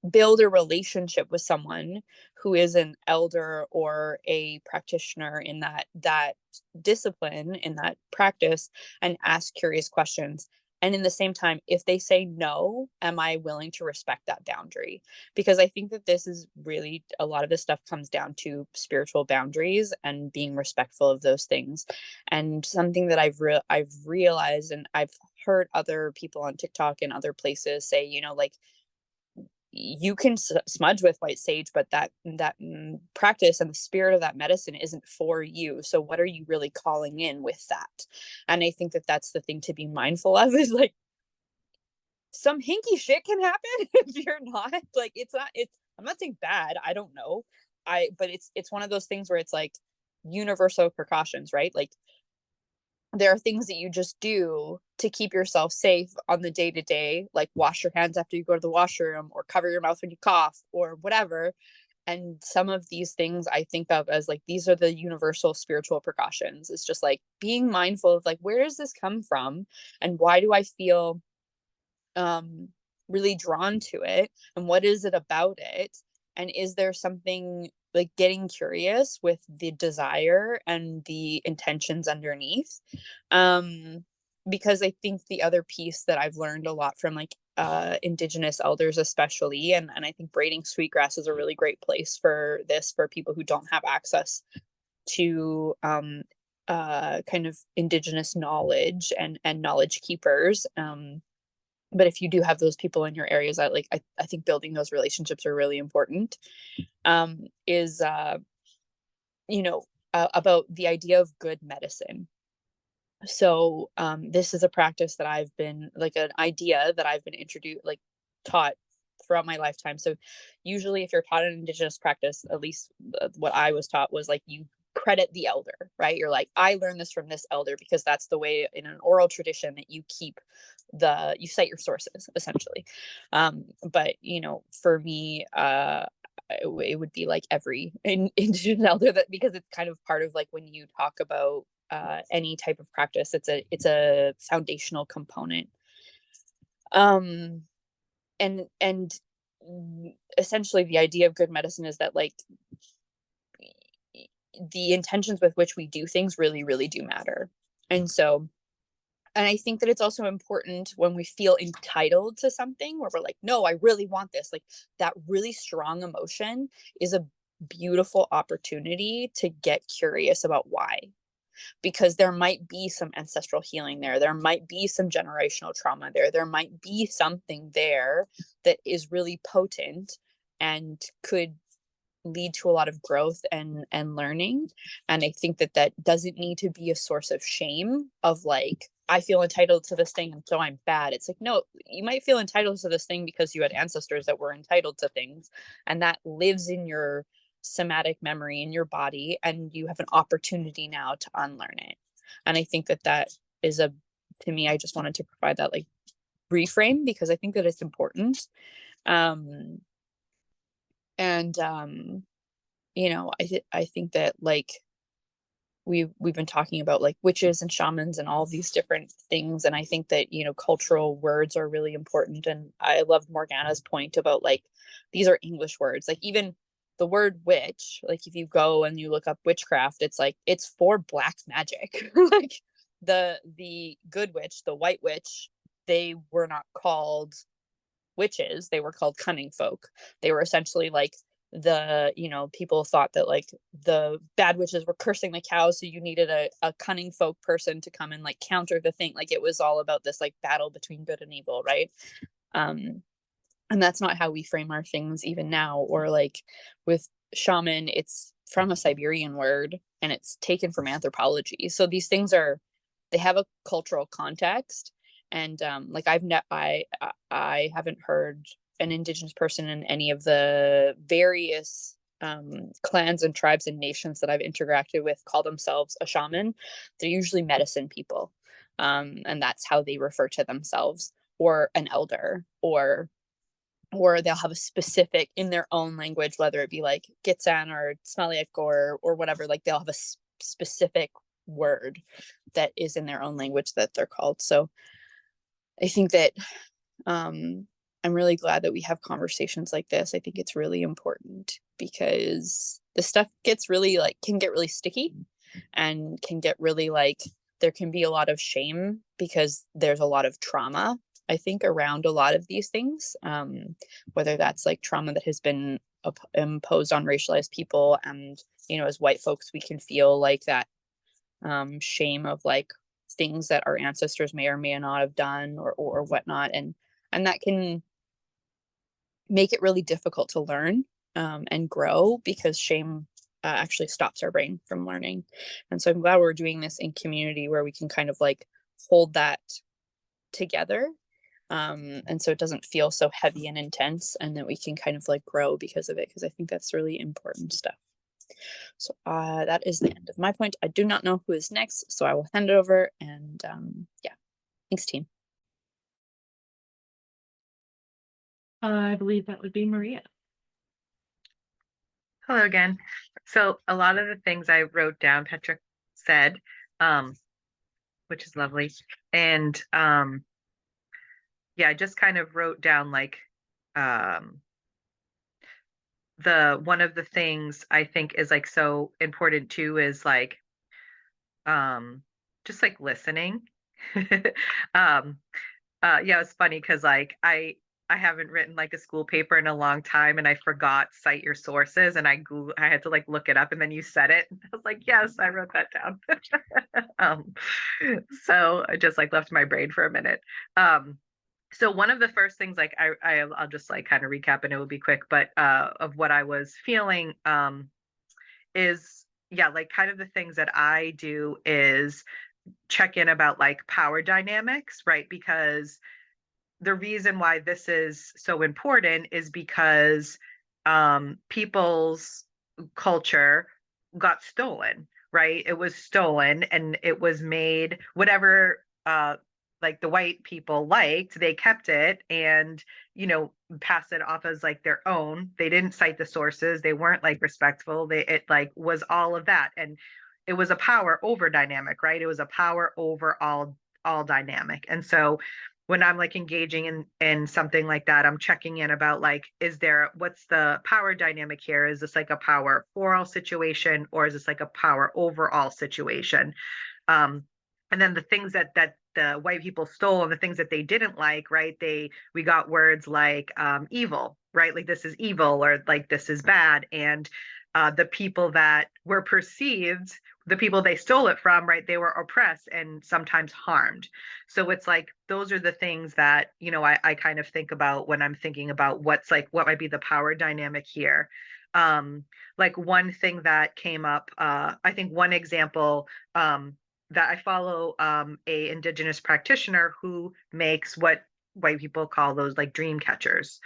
S13: build a relationship with someone who is an elder or a practitioner in that discipline, in that practice, and ask curious questions? And in the same time, if they say no, am I willing to respect that boundary? Because I think that this is really, a lot of this stuff comes down to spiritual boundaries and being respectful of those things. And something that I've realized, and I've heard other people on TikTok and other places say, you know, like, you can smudge with white sage, but that practice and the spirit of that medicine isn't for you. So what are you really calling in with that? And I think that that's the thing to be mindful of, is like, some hinky shit can happen if you're not like, I'm not saying bad, I don't know, but it's one of those things where it's like universal precautions, right? Like, there are things that you just do to keep yourself safe on the day to day, like wash your hands after you go to the washroom or cover your mouth when you cough or whatever. And some of these things I think of as like, these are the universal spiritual precautions. It's just like being mindful of like, where does this come from? And why do I feel really drawn to it? And what is it about it? And is there something, like getting curious with the desire and the intentions underneath? Because I think the other piece that I've learned a lot from like indigenous elders especially, and I think braiding sweetgrass is a really great place for this, for people who don't have access to kind of indigenous knowledge and knowledge keepers. But if you do have those people in your areas, I think building those relationships are really important. Is you know, about the idea of good medicine. So this is a practice that I've been, like, an idea that I've been introduced, like taught throughout my lifetime. So usually if you're taught an indigenous practice, at least what I was taught was like, you credit the elder, right? You're like, I learned this from this elder, because that's the way in an oral tradition that you keep you cite your sources, essentially. But you know, for me, it would be like every indigenous elder, that because it's kind of part of like when you talk about any type of practice, it's a foundational component. And essentially the idea of good medicine is that like the intentions with which we do things really, really do matter. And so, and I think that it's also important when we feel entitled to something, where we're like, no, I really want this. Like, that really strong emotion is a beautiful opportunity to get curious about why. Because there might be some ancestral healing there. There might be some generational trauma there. There might be something there that is really potent and could lead to a lot of growth and learning. And I think that that doesn't need to be a source of shame of like, I feel entitled to this thing and so I'm bad. It's like, no, you might feel entitled to this thing because you had ancestors that were entitled to things, and that lives in your somatic memory in your body, and you have an opportunity now to unlearn it. And I think that that is to me, I just wanted to provide that like reframe, because I think that it's important. You know, I think that like we've been talking about like witches and shamans and all these different things, and I think that, you know, cultural words are really important. And I love Morgana's point about like, these are English words. Like, even the word witch, like if you go and you look up witchcraft, it's like, it's for black magic. Like the good witch, the white witch, they were not called witches, they were called cunning folk. They were essentially like you know, people thought that like the bad witches were cursing the cows, so you needed a cunning folk person to come and like counter the thing. Like, it was all about this like battle between good and evil, right? And that's not how we frame our things even now. Or like with shaman, it's from a Siberian word and it's taken from anthropology. So these things they have a cultural context. And like I haven't heard an indigenous person in any of the various clans and tribes and nations that I've interacted with call themselves a shaman. They're usually medicine people, and that's how they refer to themselves, or an elder, or they'll have a specific in their own language, whether it be like Gitsan or Smaliak or whatever. Like, they'll have a specific word that is in their own language that they're called. So I think that I'm really glad that we have conversations like this. I think it's really important, because this stuff gets really like, can get really sticky, and can get really like, there can be a lot of shame because there's a lot of trauma, I think, around a lot of these things, whether that's like trauma that has been imposed on racialized people. And, you know, as white folks, we can feel like that shame of like things that our ancestors may or may not have done, or whatnot. And that can make it really difficult to learn and grow, because shame actually stops our brain from learning. And so I'm glad we're doing this in community, where we can kind of like hold that together. And so it doesn't feel so heavy and intense, and that we can kind of like grow because of it, because I think that's really important stuff. So that is the end of my point. I do not know who is next, so I will hand it over. And yeah, thanks, team.
S1: I believe that would be Maria.
S10: Hello again. So a lot of the things I wrote down, Petra said, which is lovely. And yeah, I just kind of wrote down like one of the things I think is like so important too is like just like listening. Yeah, it's funny because like I haven't written like a school paper in a long time, and I forgot cite your sources, and I had to like look it up, and then you said it. I was like, yes, I wrote that down. So I just like left my brain for a minute. So one of the first things, like I'll just like kind of recap, and it will be quick, but of what I was feeling is, yeah, like kind of the things that I do is check in about like power dynamics, right? Because the reason why this is so important is because people's culture got stolen, right? It was stolen and it was made whatever like the white people liked, they kept it and, you know, passed it off as like their own. They didn't cite the sources, they weren't like respectful. It like was all of that. And it was a power over dynamic, right? It was a power over all dynamic. And so when I'm like engaging in something like that, I'm checking in about like, what's the power dynamic here? Is this like a power for all situation, or is this like a power overall situation? And then the things that the white people stole and the things that they didn't like, right? We got words like evil, right? Like this is evil, or like this is bad. And the people that were perceived, the people they stole it from, right, they were oppressed and sometimes harmed. So it's like those are the things that, you know, I kind of think about when I'm thinking about what might be the power dynamic here. Like one thing that came up, I think one example that I follow a Indigenous practitioner who makes what white people call those like dream catchers.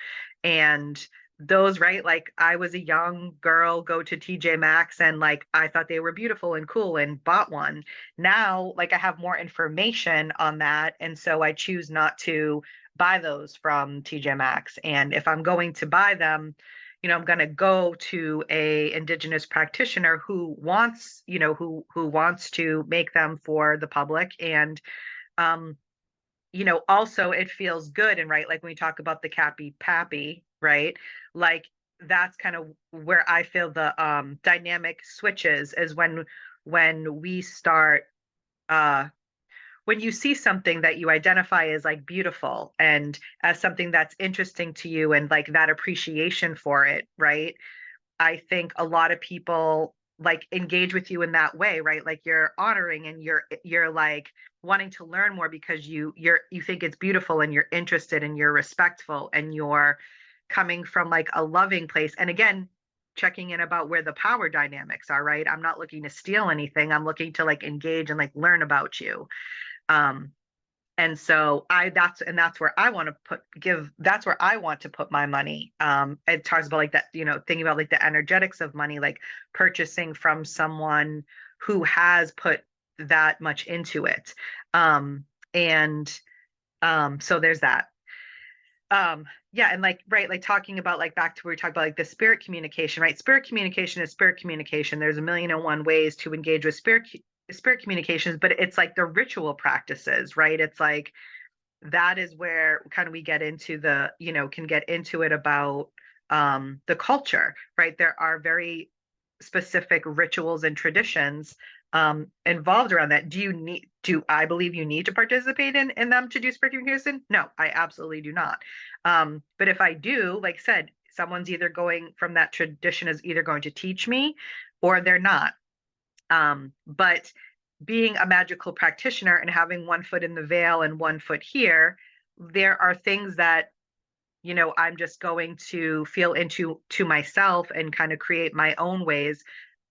S10: And those, right, like I was a young girl, go to TJ Maxx, and like I thought they were beautiful and cool and bought one. Now like I have more information on that, and so I choose not to buy those from TJ Maxx. And if I'm going to buy them, you know, I'm going to go to a Indigenous practitioner who wants, you know, who wants to make them for the public. And you know, also it feels good, and right, like when we talk about the Cappy Pappy, right, like that's kind of where I feel the dynamic switches, is when we start when you see something that you identify as like beautiful and as something that's interesting to you, and like that appreciation for it, right? I think a lot of people like engage with you in that way, right? Like you're honoring and you're like wanting to learn more because you think it's beautiful and you're interested and you're respectful and you're coming from like a loving place. And again, checking in about where the power dynamics are, right? I'm not looking to steal anything. I'm looking to like engage and like learn about you. And so that's where I want to that's where I want to put my money. It talks about like that, you know, thinking about like the energetics of money, like purchasing from someone who has put that much into it. And so there's that. Yeah, and like, right, like talking about like back to where we talked about like the spirit communication, right? Spirit communication is spirit communication. There's a million and one ways to engage with spirit communications, but it's like the ritual practices, right? It's like that is where kind of we get into the, you know, can get into it about the culture, right? There are very specific rituals and traditions involved around that. Do I believe you need to participate in them to do spirit communication? No, I absolutely do not. But if I do, like I said, someone's either going from that tradition is either going to teach me or they're not. But being a magical practitioner and having one foot in the veil and one foot here, there are things that, you know, I'm just going to feel into to myself and kind of create my own ways.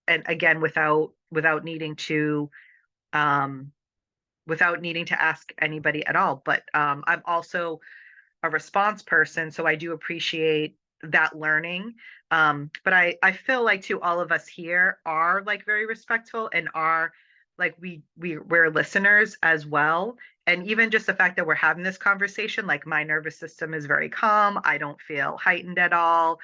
S10: And again, without needing to ask anybody at all. But I'm also a response person, so I do appreciate that learning. But I feel like too, all of us here are like very respectful and are like we're listeners as well. And even just the fact that we're having this conversation, like my nervous system is very calm. I don't feel heightened at all.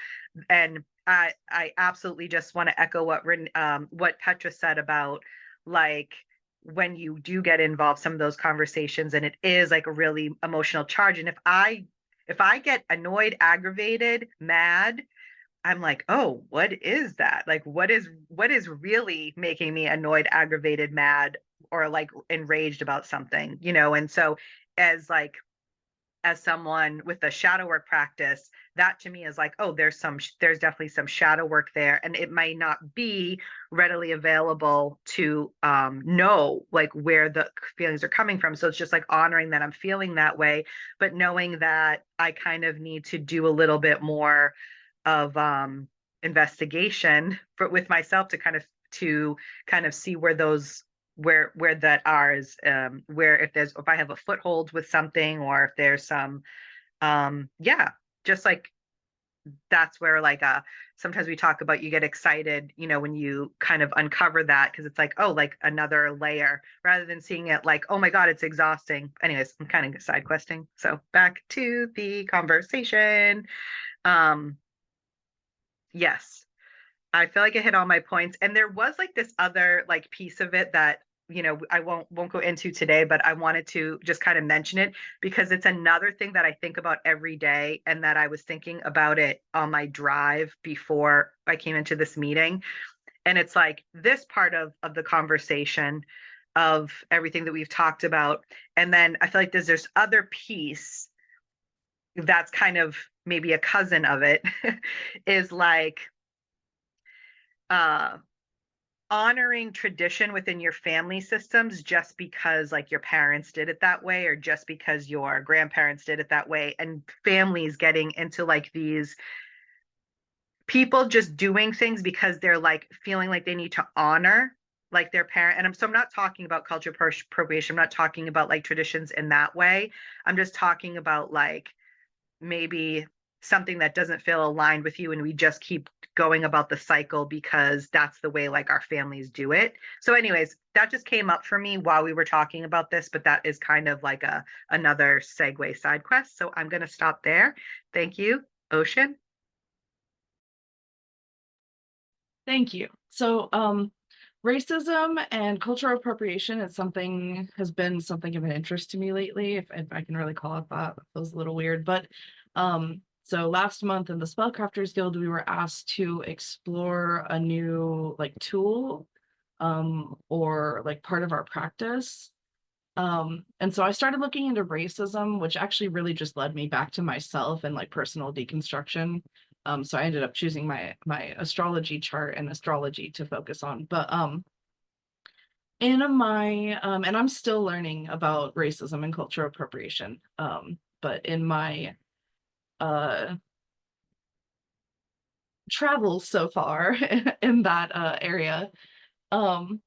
S10: And I absolutely just want to echo what Petra said about like when you do get involved some of those conversations and it is like a really emotional charge. And if I get annoyed, aggravated, mad, I'm like, oh, what is that? Like, what is really making me annoyed, aggravated, mad, or like enraged about something, you know? And so as someone with a shadow work practice, that to me is like, oh, there's definitely some shadow work there, and it might not be readily available to know like where the feelings are coming from. So it's just like honoring that I'm feeling that way, but knowing that I kind of need to do a little bit more of investigation with myself to kind of see where those where that are is where if I have a foothold with something, or if there's some yeah, just like that's where like sometimes we talk about, you get excited, you know, when you kind of uncover that, because it's like, oh, like another layer, rather than seeing it like, oh my god, it's exhausting. Anyways, I'm kind of side questing, so back to the conversation. Yes, I feel like I hit all my points. And there was like this other like piece of it that, you know, I won't go into today, but I wanted to just kind of mention it because it's another thing that I think about every day, and that I was thinking about it on my drive before I came into this meeting. And it's like this part of the conversation of everything that we've talked about. And then I feel like there's this other piece that's kind of maybe a cousin of it is like uh honoring tradition within your family systems just because like your parents did it that way, or just because your grandparents did it that way, and families getting into like these people just doing things because they're like feeling like they need to honor like their parent. And I'm not talking about cultural appropriation. I'm not talking about like traditions in that way. I'm just talking about like maybe something that doesn't feel aligned with you, and we just keep going about the cycle because that's the way like our families do it. So anyways, that just came up for me while we were talking about this, but that is kind of like another segue side quest. So I'm going to stop there. Thank you. Ocean.
S1: Thank you. So, racism and cultural appropriation has been something of an interest to me lately, if I can really call it that. That feels a little weird, but so last month in the Spellcrafters Guild, we were asked to explore a new like tool or like part of our practice. And so I started looking into racism, which actually really just led me back to myself and like personal deconstruction. So I ended up choosing my astrology chart and astrology to focus on. But in my and I'm still learning about racism and cultural appropriation. But in my travels so far in that area, I've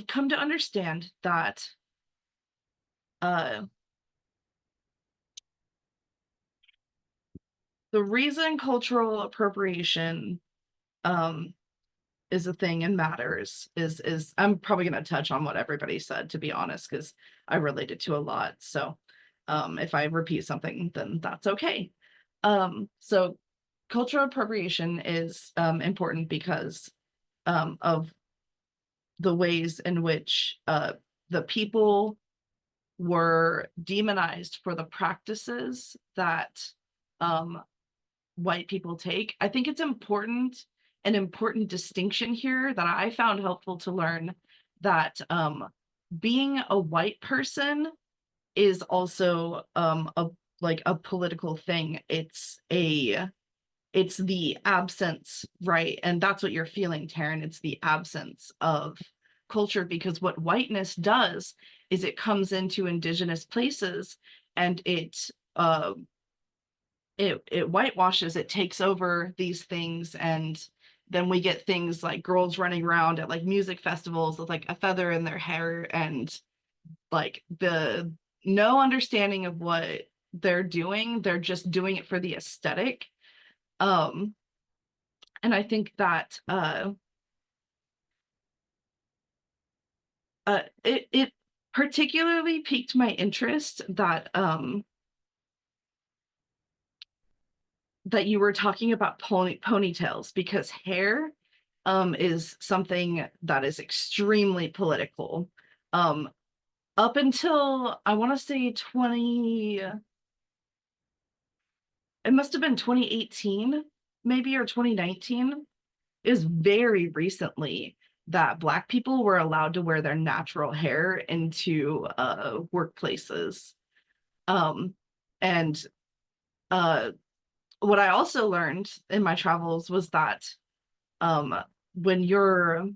S1: come to understand that the reason cultural appropriation is a thing and matters is I'm probably going to touch on what everybody said, to be honest, because I related to a lot. So if I repeat something, then that's okay. So cultural appropriation is important because of the ways in which the people were demonized for the practices that white people take. I think it's an important distinction here that I found helpful to learn, that being a white person is also a political thing. It's the absence, right? And that's what you're feeling, Taryn. It's the absence of culture, because what whiteness does is it comes into indigenous places and it whitewashes, it takes over these things, and then we get things like girls running around at like music festivals with like a feather in their hair, and like the no understanding of what they're doing. They're just doing it for the aesthetic. And I think that it particularly piqued my interest that that you were talking about ponytails, because hair is something that is extremely political. Up until I want to say it must have been 2018 maybe, or 2019, is very recently that Black people were allowed to wear their natural hair into workplaces. And what I also learned in my travels was that when you're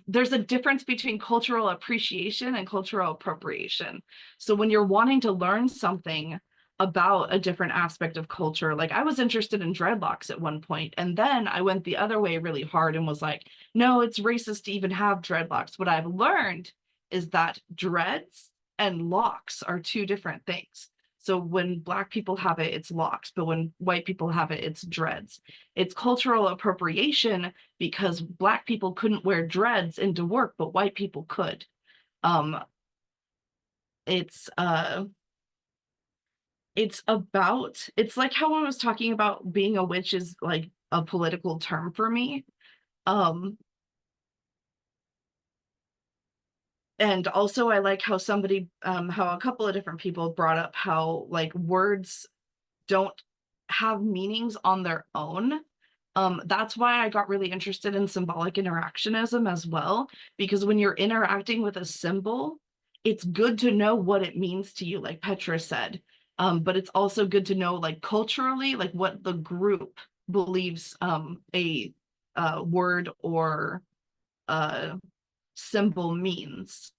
S1: there's a difference between cultural appreciation and cultural appropriation. So when you're wanting to learn something, about a different aspect of culture. Like I was interested in dreadlocks at one point, and then I went the other way really hard and was like, no, it's racist to even have dreadlocks. What I've learned is that dreads and locks are two different things. So when Black people have it, it's locks, but when white people have it, it's dreads. It's cultural appropriation because Black people couldn't wear dreads into work, but white people could. It's about, it's like how I was talking about being a witch is like a political term for me. And also I like how how a couple of different people brought up how like words don't have meanings on their own. That's why I got really interested in symbolic interactionism as well, because when you're interacting with a symbol, it's good to know what it means to you, like Petra said. But it's also good to know, like culturally, like what the group believes a word or symbol means.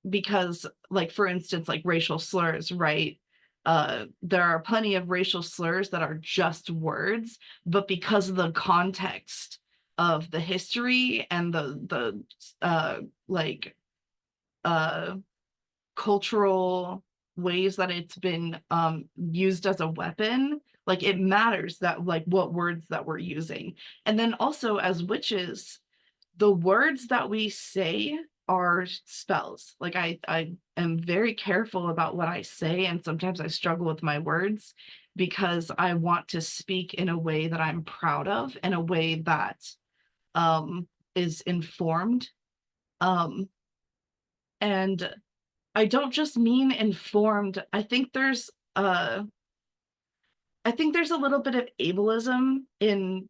S1: Because like, for instance, like racial slurs, right? There are plenty of racial slurs that are just words, but because of the context of the history and the like cultural ways that it's been used as a weapon, like it matters that like what words that we're using. And then also as witches, the words that we say are spells. Like I am very careful about what I say, and sometimes I struggle with my words because I want to speak in a way that I'm proud of, in a way that is informed. And I don't just mean informed. I think there's a little bit of ableism in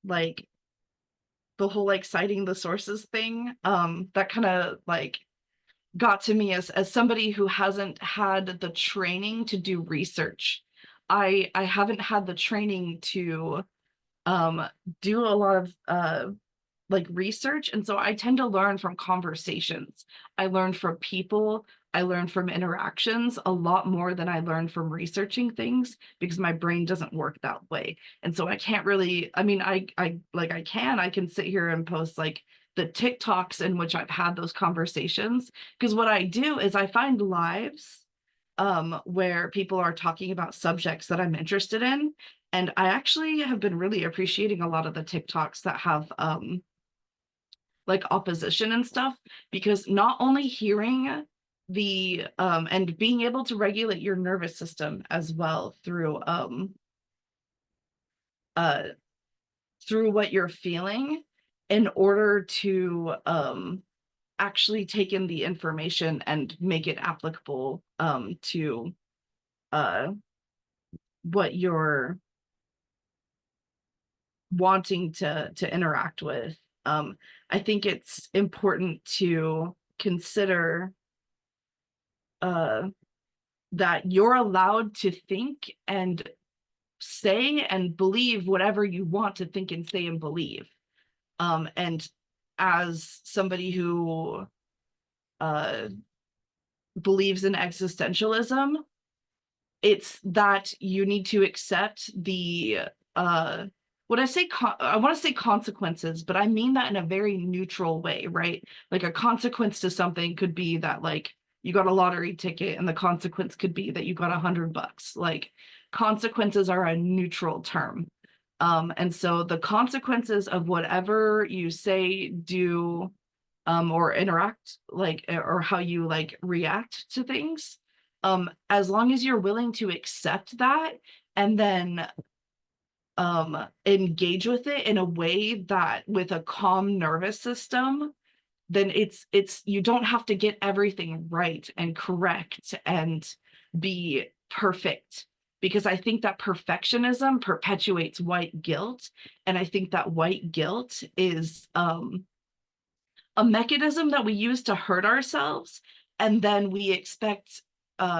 S1: like the whole like citing the sources thing. That kind of like got to me as somebody who hasn't had the training to do research. I haven't had the training to do a lot of like research, and so I tend to learn from conversations. I learn from people, I learn from interactions a lot more than I learn from researching things, because my brain doesn't work that way. And so I can't really, I mean, I can sit here and post like the TikToks in which I've had those conversations, because what I do is I find lives where people are talking about subjects that I'm interested in. And I actually have been really appreciating a lot of the TikToks that have like opposition and stuff, because not only hearing the and being able to regulate your nervous system as well through what you're feeling in order to actually take in the information and make it applicable to what you're wanting to interact with. I think it's important to consider that you're allowed to think and say and believe whatever you want to think and say and believe. And as somebody who believes in existentialism, it's that you need to accept the when I say I want to say consequences, but I mean that in a very neutral way, right? Like a consequence to something could be that like you got a lottery ticket, and the consequence could be that you got $100. Like consequences are a neutral term. And so the consequences of whatever you say, do, or interact, like, or how you like react to things, as long as you're willing to accept that and then engage with it in a way that with a calm nervous system, then it's you don't have to get everything right and correct and be perfect, because I think that perfectionism perpetuates white guilt, and I think that white guilt is a mechanism that we use to hurt ourselves, and then we expect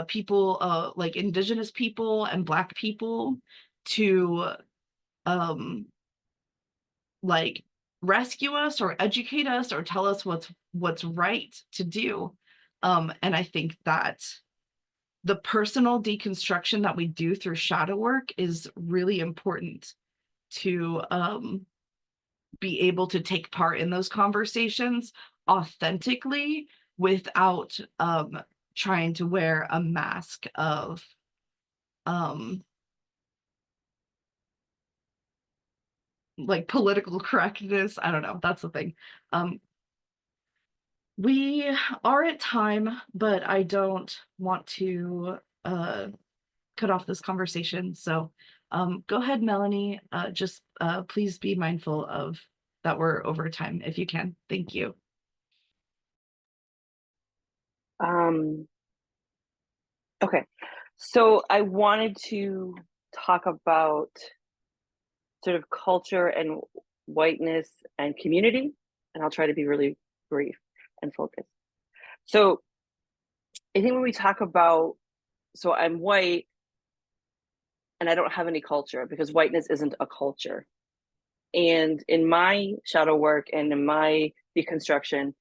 S1: people like indigenous people and Black people to like rescue us or educate us or tell us what's right to do. And I think that the personal deconstruction that we do through shadow work is really important to be able to take part in those conversations authentically without trying to wear a mask of like political correctness. I don't know, that's the thing. We are at time, but I don't want to cut off this conversation. So go ahead, Melanie. Just please be mindful of that we're over time if you can. Thank you.
S7: Okay, so I wanted to talk about sort of culture and whiteness and community, and I'll try to be really brief and focused. So I think when we talk about, so I'm white and I don't have any culture because whiteness isn't a culture. And in my shadow work and in my deconstruction,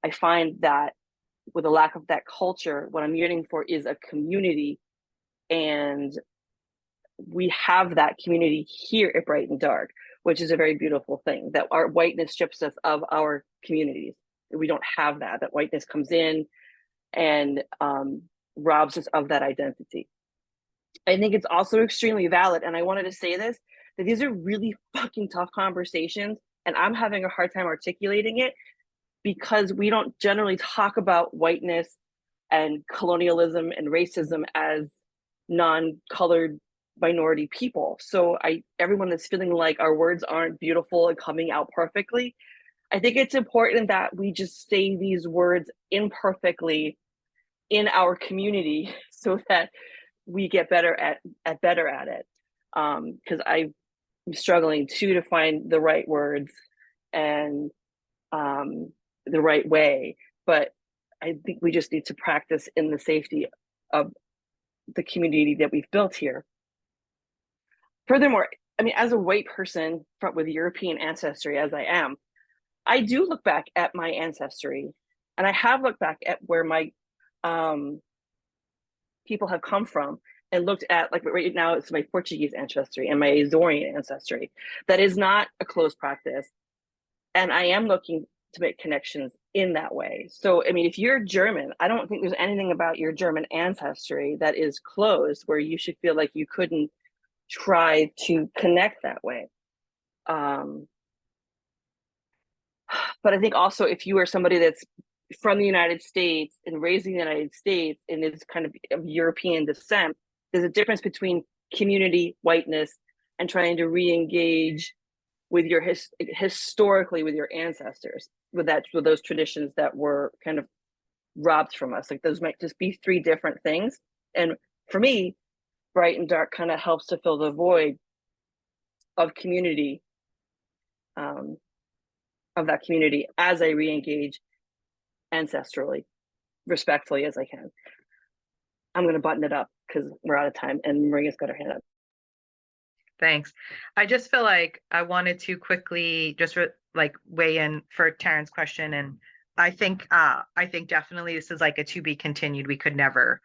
S7: I find that with a lack of that culture, what I'm yearning for is a community. And we have that community here at Bright and Dark, which is a very beautiful thing, that our whiteness strips us of our communities. We don't have that whiteness comes in and robs us of that identity. I think it's also extremely valid, and I wanted to say this, that these are really fucking tough conversations, and I'm having a hard time articulating it because we don't generally talk about whiteness and colonialism and racism as non-colored minority people. So everyone that's feeling like our words aren't beautiful and coming out perfectly, I think it's important that we just say these words imperfectly in our community so that we get better at it. Because I'm struggling too to find the right words and the right way. But I think we just need to practice in the safety of the community that we've built here. Furthermore, I mean, as a white person with European ancestry, as I am, I do look back at my ancestry, and I have looked back at where my people have come from and looked at, like right now, it's my Portuguese ancestry and my Azorean ancestry. That is not a closed practice. And I am looking to make connections in that way. So, I mean, if you're German, I don't think there's anything about your German ancestry that is closed where you should feel like you couldn't try to connect that way. But I think also if you are somebody that's from the United States and raised in the United States and is kind of European descent, there's a difference between community whiteness and trying to re-engage with your historically with your ancestors, with those traditions that were kind of robbed from us. Like those might just be three different things. And for me, Bright and Dark kind of helps to fill the void of community, of that community as I re-engage ancestrally, respectfully as I can. I'm going to button it up because we're out of time, and Maria's got her hand up.
S10: Thanks. I just feel like I wanted to quickly just like weigh in for Taryn's question. And I think definitely this is like a to be continued. We could never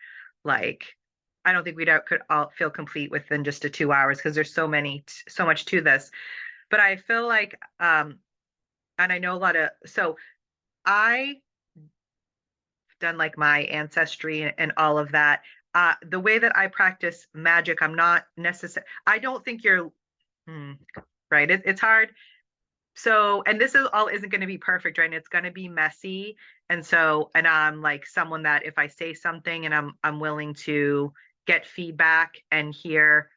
S10: I don't think could all feel complete within just 2 hours because there's so much to this. But I feel like, and I know so I done like my ancestry and all of that. The way that I practice magic, I'm not necessarily, I don't think you're right. It's hard. So, and this isn't going to be perfect, right? And it's going to be messy. And I'm like someone that if I say something and I'm willing to get feedback and hear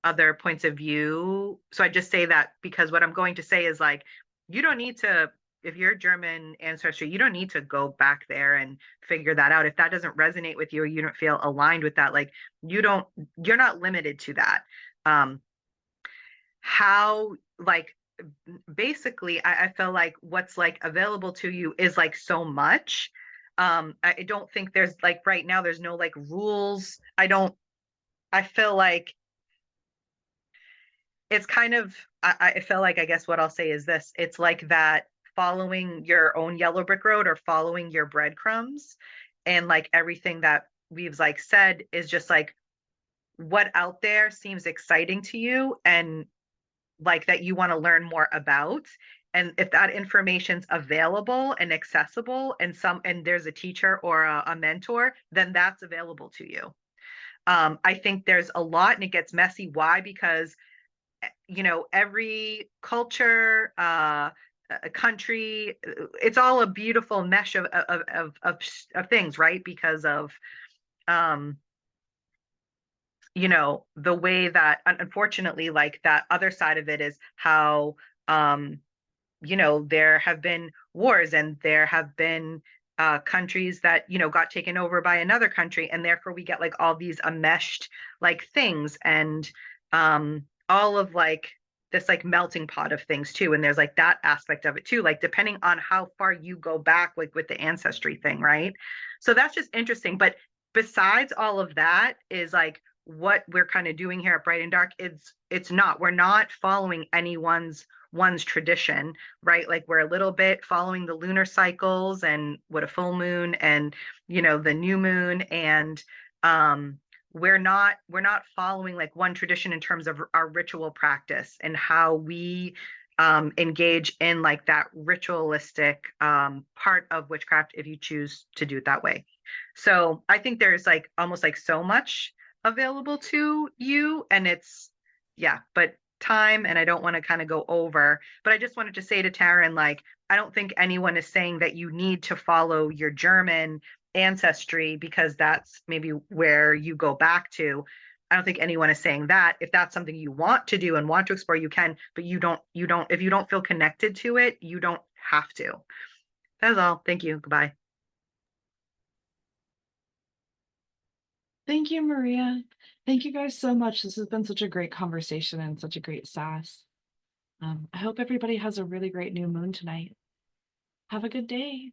S10: other points of view. So I just say that because what I'm going to say is like, you don't need to, if you're German ancestry, you don't need to go back there and figure that out. If that doesn't resonate with you or you don't feel aligned with that, like you're not limited to that. Basically, I feel like what's like available to you is like so much. I don't think there's like right now, there's no like rules. I feel like it's kind of, I feel like, I guess what I'll say is this, it's like that following your own yellow brick road or following your breadcrumbs and like everything that we've like said is just like what out there seems exciting to you and like that you want to learn more about. And if that information's available and accessible and there's a teacher or a mentor, then that's available to you. I think there's a lot and it gets messy. Why? Because every culture, a country, it's all a beautiful mesh of things, right? Because of the way that unfortunately, like that other side of it is how there have been wars and there have been countries that got taken over by another country, and therefore we get like all these enmeshed like things and all of like this like melting pot of things too. And there's like that aspect of it too, like depending on how far you go back, like with the ancestry thing, right? So that's just interesting. But besides all of that is like what we're kind of doing here at Bright and Dark. We're not following anyone's tradition, right? Like we're a little bit following the lunar cycles and what a full moon and the new moon, and we're not following like one tradition in terms of our ritual practice and how we engage in like that ritualistic part of witchcraft if you choose to do it that way. So I think there's like almost like so much available to you, and it's but time, and I don't want to kind of go over, but I just wanted to say to Taryn, like, I don't think anyone is saying that you need to follow your German ancestry because that's maybe where you go back to. I don't think anyone is saying that. If that's something you want to do and want to explore, you can, but you don't, if you don't feel connected to it, you don't have to. That's all. Thank you. Goodbye.
S1: Thank you, Maria. Thank you guys so much. This has been such a great conversation and such a great SASS. I hope everybody has a really great new moon tonight. Have a good day.